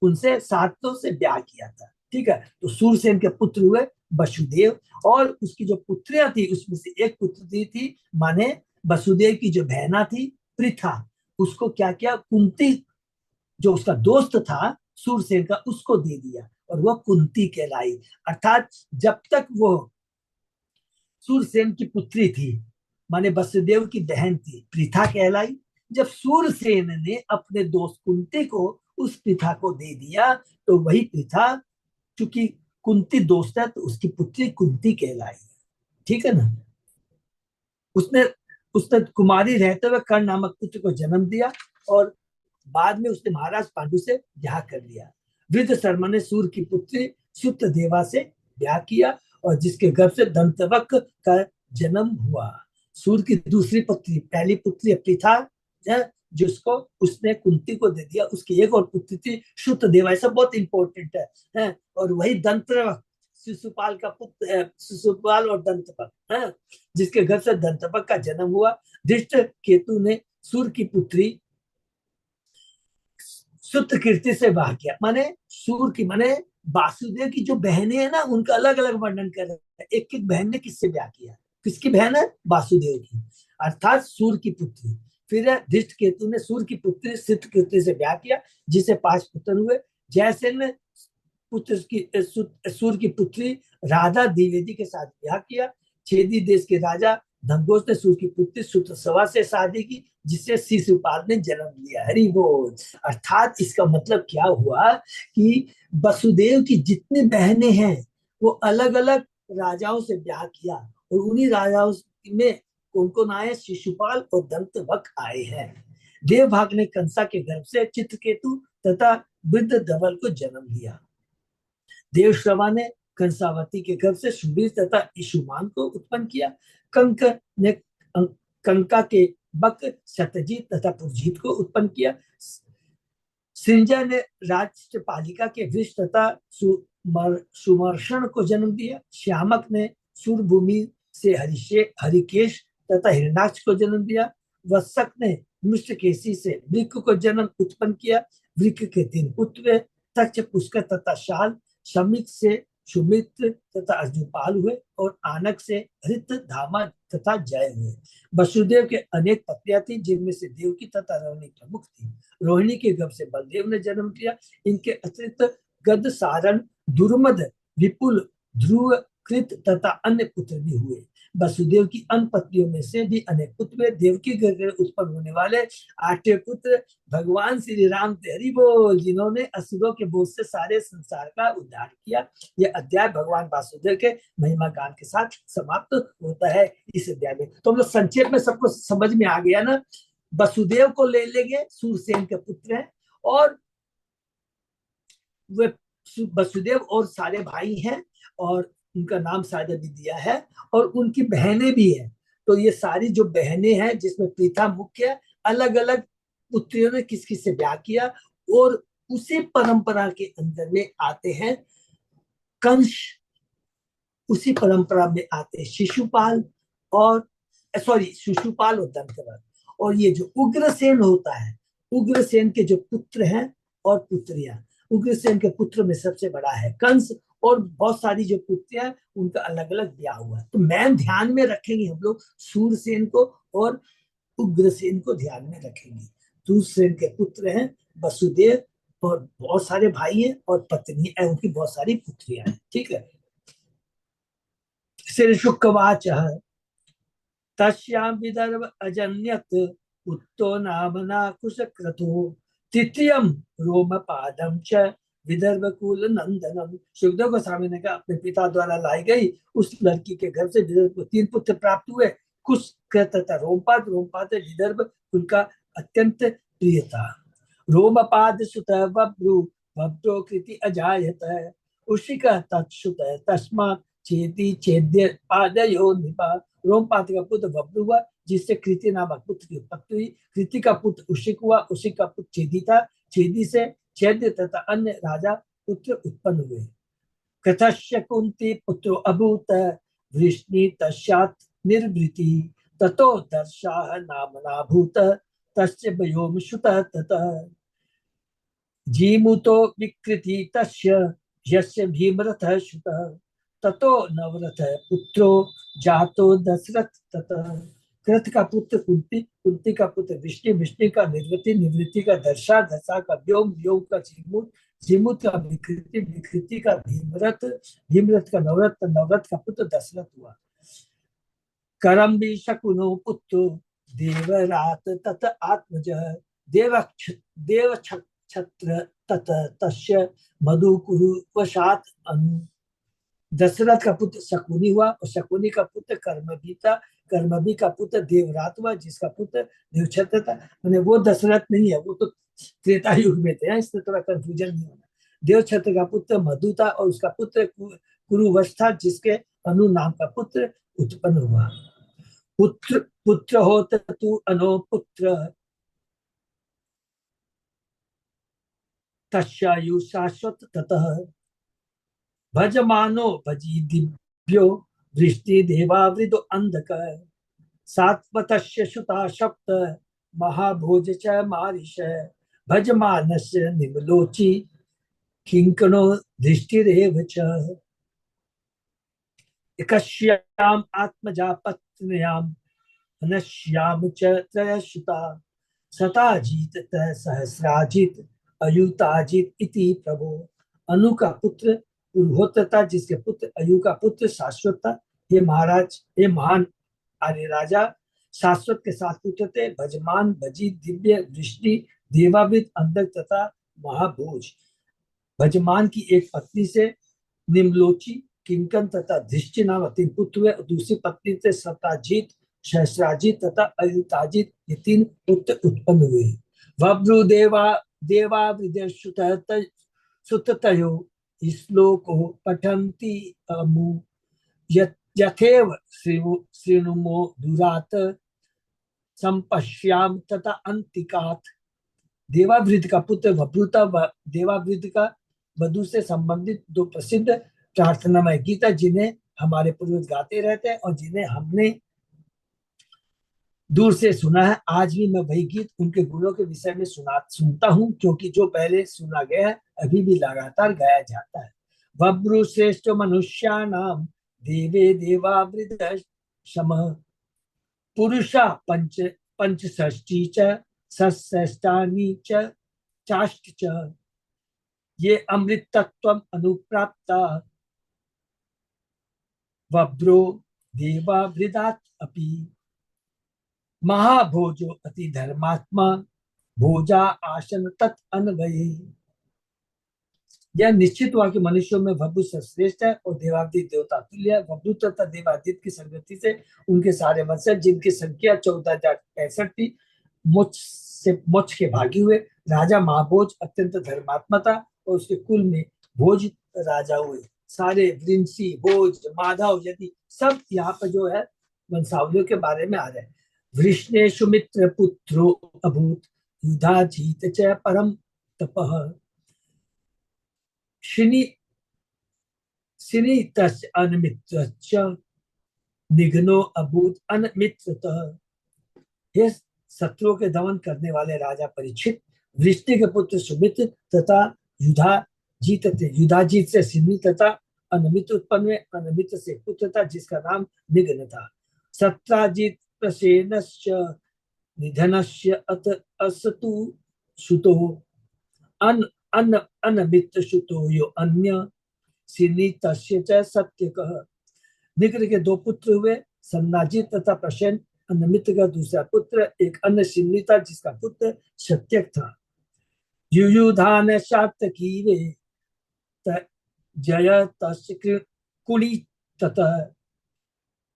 उनसे 7 से ब्याह किया था। ठीक है। तो सूर्यसेन के पुत्र हुए वसुदेव, और उसकी जो पुत्रियां थी उसमें से एक पुत्री थी, माने वसुदेव की जो बहना थी पृथा, उसको क्या किया? कुंती, जो उसका दोस्त था सूर्यसेन का, उसको दे दिया और वह कुंती कहलाई। अर्थात जब तक वो सूर्यसेन की पुत्री थी, माने वसुदेव की बहन थी, पृथा कहलाई। जब सूर्यसेन ने अपने दोस्त कुंती को उस पृथा को दे दिया, तो वही पृथा, चूंकि कुंती दोस्त है, तो उसकी पुत्री कुंती कहलाई। ठीक है ना। उसने कुमारी रहते हुए कर्ण नामक पुत्र को जन्म दिया और बाद में उसने महाराज पांडु से ब्याह कर लिया। वृद्ध शर्मा ने सूर्य की पुत्री सुत देवा से ब्याह किया और जिसके गर्भ से दंतवक का जन्म हुआ। सूर्य की दूसरी पुत्री, पहली पुत्री पृथा, जिसको उसने कुंती को दे दिया। उसकी एक और पुत्री थी सुत देवा। सब बहुत इंपॉर्टेंट है। और वही दंतवक, शिशुपाल का पुत्र है, शिशुपाल और दंतवक है, जिसके घर से दंतवक का जन्म हुआ। धृष्ट केतु ने सूर्य की पुत्री सुतकीर्ति से ब्याह किया। माने सूर्य की, माने वासुदेव की जो बहनें हैं ना, उनका अलग अलग वर्णन कर रहे हैं। एक एक बहन ने किससे ब्याह किया? किसकी बहन है? वासुदेव की, अर्थात सूर्य की पुत्री। फिर धृष्ट केतु ने सूर्य की पुत्री सुतकीर्ति से ब्याह किया, जिसे 5 पुत्र हुए। जयसेन ने पुत्र की सूर्य की पुत्री राधा द्विवेदी के साथ ब्याह किया। छेदी देश के राजा धनघोष ने सूर की पुत्री सुतसवा से शादी की, जिससे शिशुपाल ने जन्म लिया। हरि बोल। अर्थात इसका मतलब क्या हुआ कि वसुदेव की जितनी बहनें हैं वो अलग अलग राजाओं से ब्याह किया, और उन्हीं राजाओं में कौन कौन आए? शिशुपाल और दंतवक आए हैं। देवभाग ने कंसा के गर्भ से चित्रकेतु तथा वृद्ध धवल को जन्म दिया। देवश्रवा ने कंसावती के गर्भ से सुबीर तथा ईशुमान को उत्पन्न किया। कंक ने कंका के बक सत्यजीत तथा पुरजीत को उत्पन्न किया। सिंजा ने राजपालिका के वृष तथा सुमर्षण को जन्म दिया। श्यामक ने सूरभूमि से हरिकेश तथा हिरणाक्ष को जन्म दिया। वत्सक ने मिश्रकेशी से वृक को जन्म उत्पन्न किया। वृक के 3 पुत्र तक्ष, पुष्कर तथा शाल। शमिक से सुमित्र तथा अर्जुपाल हुए, और आनक से हृत, धामा तथा जय हुए। वसुदेव के अनेक पत्नियां थी, जिनमें से देवकी तथा रोहिणी प्रमुख थी। रोहिणी के गर्भ से बलदेव ने जन्म लिया। इनके अतिरिक्त गद, सारण, दुर्मद, विपुल, ध्रुव, कृत तथा अन्य पुत्र भी हुए। वसुदेव की अन्य पत्नियों में से भी अनेक पुत्र हुए। देवकी के उत्पन्न होने वाले 8वें पुत्र भगवान श्री राम थे। हरि बोल। जिन्होंने असुरों के बोझ से सारे संसार का उद्धार किया। यह अध्याय भगवान वासुदेव के महिमा गान के साथ समाप्त होता है इस अध्याय में। तो हम लोग संक्षेप में सबको समझ में आ गया ना। वसुदेव को ले लेंगे, सूरसेन के पुत्र हैं, और वे वसुदेव और सारे भाई हैं, और उनका नाम शायद अभी दिया है, और उनकी बहनें भी हैं। तो ये सारी जो बहनें हैं, जिसमें प्रीता मुख्य, अलग अलग पुत्रियों ने किस किस से ब्याह किया, और उसी परंपरा के अंदर में आते हैं कंस, उसी परंपरा में आते हैं शिशुपाल और शिशुपाल और दंतवक्र। और ये जो उग्रसेन होता है, उग्रसेन के जो पुत्र हैं और पुत्रियां, उग्रसेन के पुत्र में सबसे बड़ा है कंस, और बहुत सारी जो पुत्रियां हैं उनका अलग अलग ब्याह हुआ है। तो मैन ध्यान में रखेंगे हम लोग सूरसेन को और उग्रसेन को ध्यान में रखेंगे। सूरसेन के पुत्र हैं वसुदेव, और बहुत सारे भाई हैं और पत्नी है, उनकी बहुत सारी पुत्रियां हैं। ठीक है। श्री शुकवाच तस्यां विदर्भ अजन्यत उत्तो नामना कुशक्रतो तृतीयम रोमपादम च विदर्भ कुल नंदनम। सुखदेव गोस्वामी ने कहा अपने पिता द्वारा लाई गई उस लड़की के घर से विदर्भ को 3 पुत्र प्राप्त हुए, कुशक्रत तथा रोमपाद। रोमपाद विदर्भ कुल का अत्यंत प्रिय था। रोमपाद सुत बब्रु बब्रो कृति अजायत, उसी का तत्सुत तस्मात् छेदी छेद्य पादयो निपा। रोमपाद का पुत्र बब्रु हुआ, जिससे कृति नामक पुत्र की उत्पत्ति हुई। कृति का पुत्र उशिक हुआ, उशिक का पुत्र छेदी था, छेदी से छेद्य तथा अन्य राजा पुत्र उत्पन्न हुए। कथस्य कुंती पुत्रो अभूत वृष्णि तस्यात् निर्वृति, ततो दर्शाः नामना भूत तस्य व्योम सुत ततः। जीमूतो विकृति तस्य यस्य भीमरथः सुतः, ततो नवरथ पुत्रो जातो दशरथ ततः। कृत का पुत्र कुंती, कुंती का पुत्र वृष्णि, वृष्णि का निर्वृति, निवृत्ति का दर्शा, दर्शा का व्योम, व्योम का जीमूत, जीमूत का विकृति, विकृति का भीमरथ, भीमरथ का नवरथ, नवरथ का पुत्र दशरथ हुआ। करम्बी शकुनो पुत्रो देवरात तत आत्मज, देव छत्र तत तस्य मधुकुरु वशात अनु। दशरथ का पुत्र शकुनी हुआ, और शकुनी का पुत्र कर्मभी था, कर्मभी का पुत्र देवरात हुआ, जिसका पुत्र देवछत्र था। मैंने वो दशरथ नहीं है, वो तो त्रेता युग में थे, इसमें थोड़ा कंफ्यूजन नहीं होना। देवछत्र का पुत्र मधु था, और उसका पुत्र कुरुवश था, जिसके अनु नाम का पुत्र उत्पन्न हुआ। पुत्र पुत्र होत तु अनो पुत्र तस्यायु शाश्वत ततः। भजमानो भजी दिव्यो वृष्टि देवावृदो अंधक, सात्वतस्य सुता सप्त महाभोज च मारिष। भजमानस्य निमलोची किंकनो दृष्टिरेव च। एकस्याम आत्मजा पत्न्यां नश्याम च त्रयसुता, शताजीत तः सहस्राजित अयुताजित इति प्रभो। अनु का पुत्र पुरुहोत्र था, जिसके पुत्र अयु का पुत्र शाश्वत था, हे महाराज, हे महान आर्य राजा, शाश्वत के साथ पुत्र थे, भजमान, भजी, दिव्य, वृष्टि, देवावृत, अंधक तथा महाभोज। भजमान की एक पत्नी से निम्लोची, किंकन तथा धृष्टि नाम 3 पुत्र हुए। दूसरी पत्नी से सताजीत, सहस्राजीत तथा अयुताजीत, ये 3 पुत्र उत्पन्न हुए। वब्रु सुततयो श्लोको पठन्ति अमु यथेव श्रृणुमो दुरात संपश्याम तथा अंतिकात। देवावृत का पुत्र वब्रुता, देवावृत का वधु से संबंधित 2 प्रसिद्ध प्रार्थनामय गीत है, जिन्हें हमारे पूर्वज गाते रहते हैं और जिन्हें हमने दूर से सुना है। आज भी मैं वही गीत उनके गुणों के विषय में सुनता हूँ, क्योंकि जो पहले सुना गया है अभी भी लगातार गाया जाता है। वब्रु श्रेष्ठ मनुष्याणाम देवे देवावृत शम पुरुषा पंचषष्टि च षष्ठानि च चाष्ट च ये अमृत तत्व अनुप्राप्ता वब्रो देवावृदात् अपि महाभोजो अति धर्मात्मा भोजा आसन तत् अन्वये। यह निश्चित हुआ कि मनुष्यों में वब्रु श्रेष्ठ है और देवादित देवता तुल्य है। वब्रु तथा देवादित की संगति से उनके सारे वंशज, जिनकी संख्या 14,065 थी, मोक्ष के भागी हुए। राजा महाभोज अत्यंत धर्मात्मा था और उसके कुल में भोज राजा हुए। सारे वृंशी, भोज, माधव, यदि सब यहाँ पर जो है वंशावलियों के बारे में आ रहे हैं। वृष्णेषु मित्र पुत्रो अभूत युधाजीत च परम तपः शिनी तस्य अनमित्रश्च निघ्नो अभूत अनमित्रतः। ये शत्रुओं के दमन करने वाले राजा परीक्षित वृष्टि के पुत्र सुमित्र तथा युधाजीत थे। युधाजीत से शिनी तथा अनमित्र उत्पन्न हुए। अनमित्र से पुत्र था जिसका नाम निघ्न था। सत्राजीत प्रसेनश्च निधनस्य अत असतु सुतो अनमित्र सुतो यो अन्य शिनीतस्य च सत्यकः। निग्र के 2 पुत्र हुए, सन्नाजित तथा प्रसेन। अनमित्र का दूसरा पुत्र एक अन्य शिनी था जिसका पुत्र सत्यक था। युयुधान शातकीरे जय तस्य कुली ततः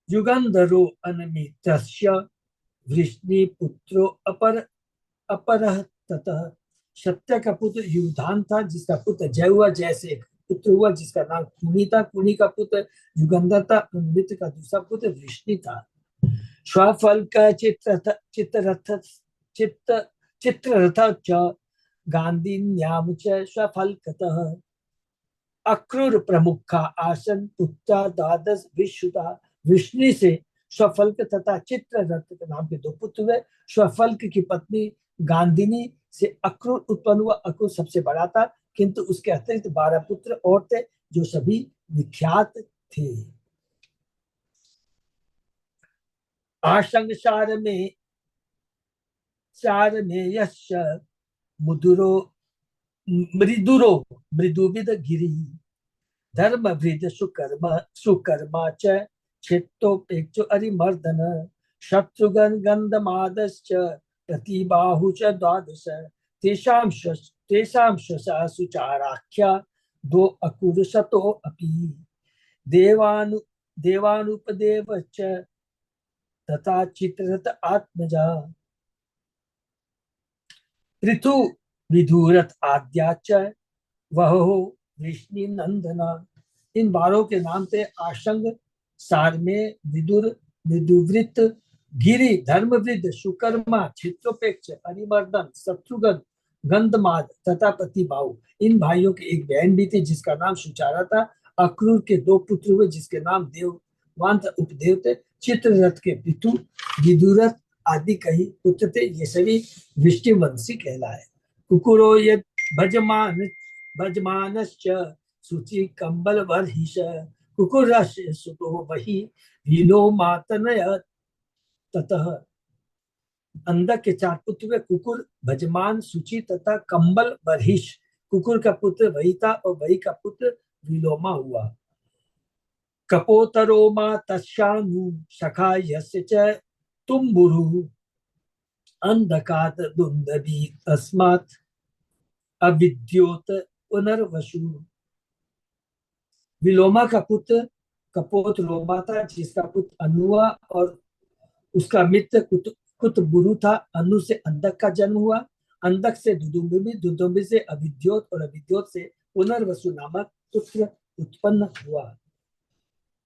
युगंधरो अनमित्रस्य वृष्णि पुत्रो अपरः ततः। सत्य का पुत्र युधान था जिसका पुत्र जय हुआ। जैसे एक पुत्र हुआ जिसका नाम कुनी था। कुनी का पुत्र युगंधर था। अनमित्र का दूसरा पुत्र वृष्णि था। स्वफल का चित्ररथ च गांधीन्याम च स्वफलकतः अक्रूर प्रमुखा आसन पुत्रा द्वादश विश्रुता। वृष्णि से स्वफल्क तथा चित्ररथ के नाम के 2 पुत्र हुए। स्वफल्क की पत्नी गांधिनी से अक्रूर उत्पन्न हुआ। अक्रूर सबसे बड़ा था, किंतु उसके अतिरिक्त 12 पुत्र और थे जो सभी विख्यात थे। आशंसार में यश मृदुविद गिरी धर्मवृद सुकर्मा च क्षेत्रोपेक्षो अरिमर्दन शत्रुघ्न गंधमादश्च प्रतिबाहु च द्वादश तेषां शशा सुचाराख्या 2 अकुर शतो अपि देवानुपदेव च तथा चित्ररथ आत्मजा पृथु विधुरथ आद्या च वहो वृष्णि नंदना। इन 12 के नाम थे आशंग, सारमेय, विदुर, विदुवृत्त, गिरि, धर्मवृद्ध, सुकर्मा, क्षेत्रोपेक्ष, अरिमर्दन, शत्रुघ्न, गंधमाद तथा प्रतिबाहु। इन भाइयों की एक बहन भी थी जिसका नाम सुचारा था। अक्रूर के 2 पुत्र हुए जिसके नाम देववांत उपदेव थे। चित्ररथ के पृथु, विदुरथ आदि कई पुत्र थे। ये सभी वृष्टिवंशी कहलाए। कुकुरो यद भजमानश्च सुचि कंबल वर्हिष कुकुरस्य सुतो वही हीनो मातनय ततः। अंधक के 4 पुत्र हुए, कुकुर, भजमान, सुचि तथा कंबल वर्हिष। कुकुर का पुत्र वही था और वही का पुत्र विलोमा हुआ। कपोतरो मा तस्यानु सखा यस्य च तुम्बुरु अंधकात दुंदभी तस्मात् अविद्योत पुनर्वसु। विलोमा का पुत्र कपोत लोमा था, जिसका पुत्र अनु हुआ, और उसका मित्र कुतबुरु था। अनु से अंधक का जन्म हुआ, अंधक से दुदुम्बी, दुदुम्बी से अविद्योत, और अविद्योत से पुनर्वसु नामक पुत्र उत्पन्न हुआ।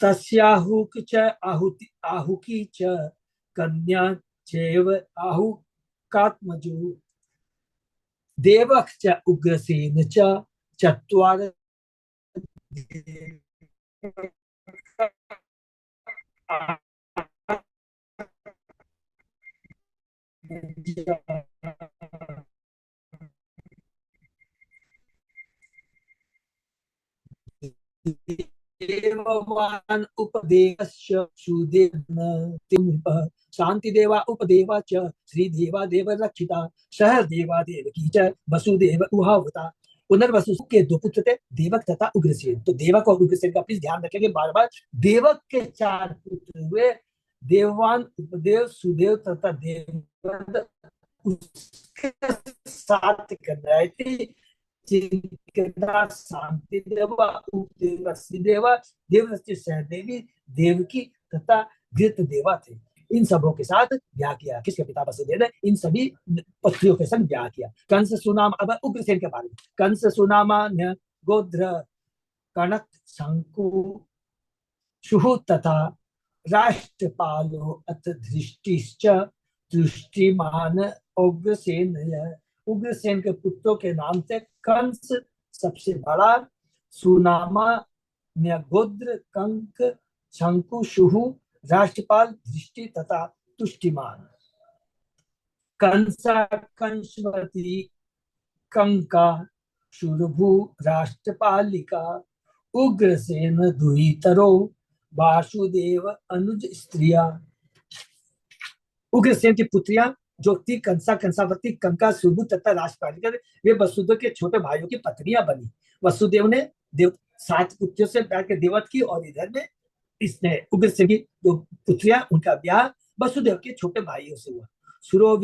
तस्याहुक च आहुकी च कन्या चैव आहुकात्मजो देवक च उग्रसेन च चत्वार देववान् उपदेवस्य सुदेवः शान्तिदेवा उपदेवा च श्रीदेवा देवरक्षिता सह देवा देवकी च वसुदेव उहावता। पुनर्वसु के दो पुत्र थे, देवक तथा उग्रसेन। तो देवक और उग्रसेन का प्लीज ध्यान रखेंगे बार बार। देवक के 4 पुत्र हुए, देववान, उपदेव, सुदेव तथा देवव्रत। उसके साथ कन्याएं थी, जिनका शांति देवा, उपदेवसी देवा, देवरक्षी सहदेवी, देवकी तथा घृत देवा थे। इन सबों के साथ ब्याह किया। किसके पिता वसुदेव ने इन सभी पत्नियों के संग ब्याह किया। कंस सुनाम, अब उग्रसेन के बारे में। कंस सुनामान्य गोध्र कनक शंकु शुहु तथा राष्ट्रपालो अथ दृष्टिश्च दृष्टिमान उग्रसेन। उग्रसेन के पुत्रों के नाम थे कंस सबसे बड़ा, सुनामा, न्यगोद्र, कंक, शंकु, शुहु, राष्ट्रपाल, दृष्टि तथा तुष्टिमान। कंसा, कंसवती, कंका, शुरभु, राष्ट्रपालिका, उग्रसेन दुहितरो, वासुदेव अनुज स्त्रिया। उग्रसेन की पुत्रियां जो थी कंसा, कंसावती, कंका, शुरभु तथा राष्ट्रपालिका, वे वसुदेव के छोटे भाइयों की पत्नियां बनी। वसुदेव ने 7 पुत्रियों से ब्याह के देवत की, और इधर में इसने उग्रसेन की जो पुत्रियां, उनका ब्याह वसुदेव के छोटे भाइयों से हुआ। सुरो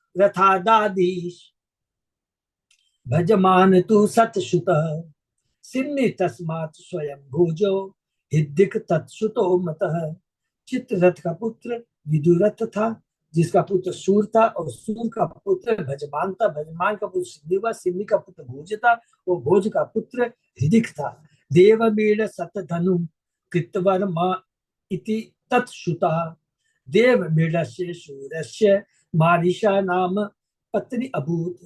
विदुरथादाधीश भजमान तु सतसुतः सिन्नि तस्मात् स्वयं भोजो हिद्दिक तत्सुतो मतः। चित्ररथ का पुत्र विदुरथ था, जिसका पुत्र सूर था, और सूर का पुत्र भजमान था। भजमान का पुत्र सिन्नि हुआ, सिन्नि का पुत्र भोज था, और भोज का पुत्र हिदिक था। देवमीड सतधनु कृतवर्मा इति तत्सुता। देवमीडस्य सूरस्य मारीषा नाम पत्नी अभूत।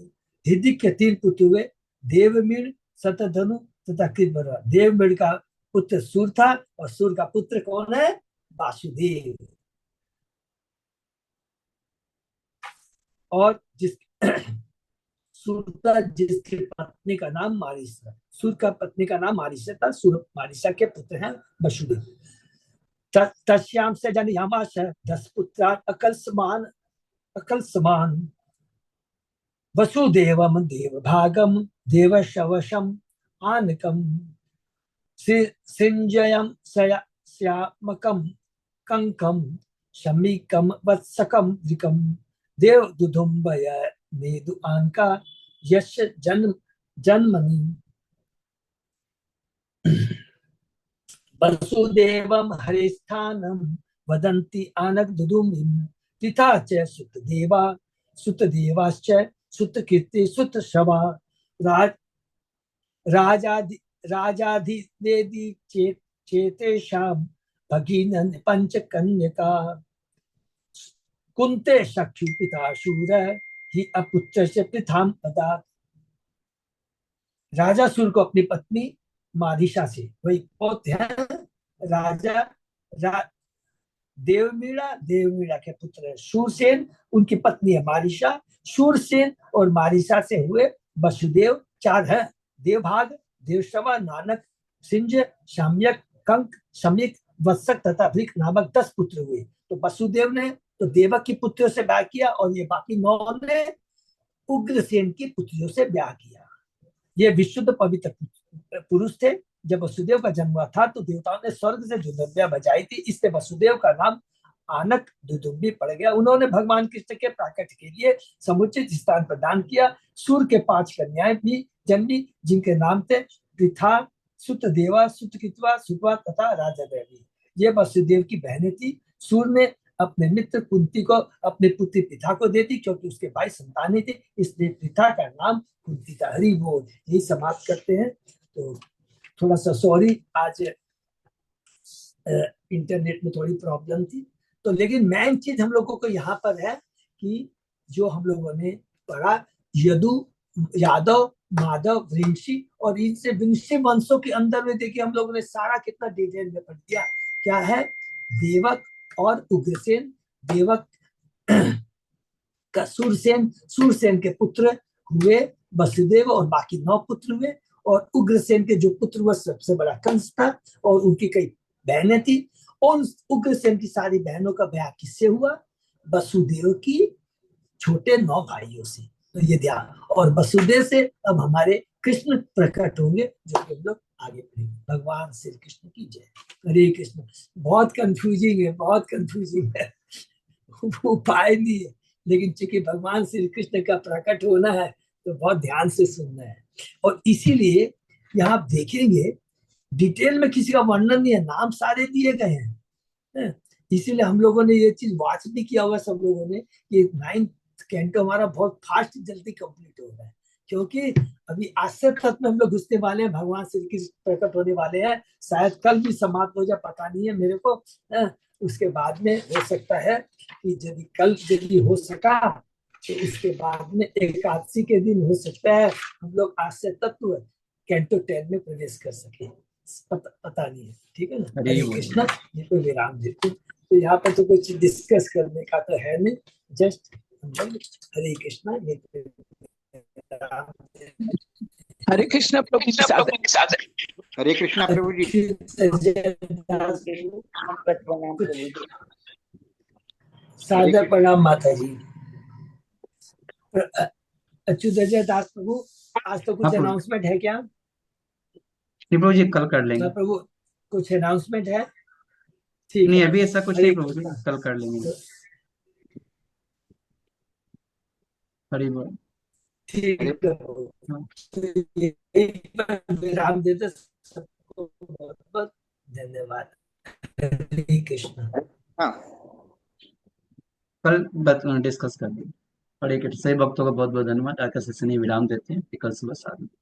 हिदिक के 3 पुत्र हुए, देवमीड, सतधनु तथा कृतवर्मा। देवमीड का पुत्र सूर था, और सूर का पुत्र कौन है? वासुदेव। और जिस सूर जिसकी पत्नी का नाम मारिसा, सूर का पत्नी का नाम मारिसा था। सूर मारिसा के पुत्र हैं वसुदेव। तस्याम से जनियामाश 10 पुत्र अकल समान वसुदेवम देवभागम देवशवशम आनकम सिंजयम श्यामकम कंकम शमीकम वत्सकम द्रिकम देव दुदुम्बय मेदु आंका यश जन्मनि। वसुदेवम हरिस्थानम वदन्ति आनक दुदुम्बिम पिता च सुतदेवाश्च सुतकीर्ति सुतशवा। राजाधिदेदी चेतेषां भगिनन् पंचकन्यका। कुंते सख्यु पिता शूर ही अपुत्र से पृथाम पदात्। राजा सूर को अपनी पत्नी मारिशा से, वही पौत्र है राजा देवमीड़ा के पुत्र शूरसेन, उनकी पत्नी है मारिशा। शूरसेन और मारिशा से हुए वसुदेव 4 है। देवभाग, देवशवा, नानक, सिंज, शाम्यक, कंक, शमिक, वत्सक तथा वृक नामक 10 पुत्र हुए। तो वसुदेव ने तो देवक की पुत्रियों से ब्याह किया, और ये बाकी 9 ने उग्रसेन की पुत्रियों से ब्याह किया। ये विशुद्ध पवित्र पुरुष थे, जब वसुदेव का जन्म हुआ था तो देवताओं ने स्वर्ग से दुदुम्बियां बजाई थी, इससे वसुदेव का नाम आनक दुदुम्बी पड़ गया। उन्होंने भगवान कृष्ण के प्राकट्य के लिए समुचित स्थान प्रदान किया। सूर्य के 5 कन्याएं भी जन्मी, जिनके नाम थे पृथा, सुतदेवा, सुतकृत्वा, सुतवा तथा राजादेवी। ये वसुदेव की बहनें थी। सूर्य ने अपने मित्र कुंती को अपने पुत्री पिता को दे दी, क्योंकि उसके भाई संतानें थे, इसलिए पिता का नाम कुंती था। हरि बोल। यही समाप्त करते हैं। तो थोड़ा सा सॉरी, आज इंटरनेट में थोड़ी प्रॉब्लम थी। तो लेकिन मेन चीज हम लोगों को यहाँ पर है कि जो हम लोगों ने पढ़ा, यदु, यादव, माधव, वृंशी, और इनसे वृंशी वंशों के अंदर में देखिए हम लोगों ने सारा कितना डिटेल में पढ़ दिया। क्या है? देवक और उग्रसेन। देवक का सूरसेन, सूरसेन के पुत्र हुए वसुदेव और बाकी 9 पुत्र हुए। और उग्रसेन के जो पुत्र हुआ सबसे बड़ा कंस था, और उनकी कई बहनें थी। उन उग्रसेन की सारी बहनों का ब्याह किससे हुआ? वसुदेव की छोटे 9 भाइयों से। तो ये ध्यान। और वसुदेव से अब हमारे कृष्ण प्रकट होंगे, जो कि हम लोग आगे पढ़ेंगे। भगवान श्री कृष्ण की जय। हरे कृष्ण। बहुत कंफ्यूजिंग है, बहुत कंफ्यूजिंग है, उपाय नहीं है, लेकिन चूंकि भगवान श्री कृष्ण का प्रकट होना है तो बहुत ध्यान से सुनना है। और इसीलिए यहाँ आप देखेंगे डिटेल में किसी का वर्णन नहीं है, नाम सारे दिए गए हैं। इसीलिए हम लोगों ने ये चीज वॉच भी किया हुआ सब लोगों ने, ये 9th कैंटो हमारा बहुत फास्ट जल्दी कंप्लीट हो रहा है, क्योंकि अभी आश्चर्य तत्व में हम लोग घुसने वाले हैं। भगवान श्री कृष्ण प्रकट होने वाले हैं, शायद कल भी समाप्त हो जाए, पता नहीं है मेरे को। उसके बाद में हो सकता है कि यदि कल यदि हो सका तो उसके बाद में एकादशी के दिन हो सकता है हम लोग आश्चर्य तत्व कैंटो 10 में प्रवेश कर सके। पता नहीं है, ठीक है ना। हरे कृष्णा। ये कोई विराम देते, तो यहाँ पर तो कुछ डिस्कस करने का तो है नहीं, जस्ट हरे कृष्णा। ये हरे कृष्णा प्रभु जी सादर। हरे कृष्णा प्रभु जी। सादर प्रणाम माता जी। अच्युत दास प्रभु, आज तो कुछ अनाउंसमेंट है क्या? प्रभु जी कल कर लेंगे प्रभु, कुछ अनाउंसमेंट है? ठीक नहीं, है, अभी ऐसा कुछ नहीं प्रभु जी, कल कर लेंगे। हरि बोल। ठीक है, विराम देते सबको बहुत बहुत धन्यवाद। हरे कृष्ण। हाँ, कल डिस्कस कर लेंगे। हरे कृष्ण। सही भक्तों का बहुत बहुत धन्यवाद। आज का सेशन विराम देते हैं, कल सुबह 7 बजे।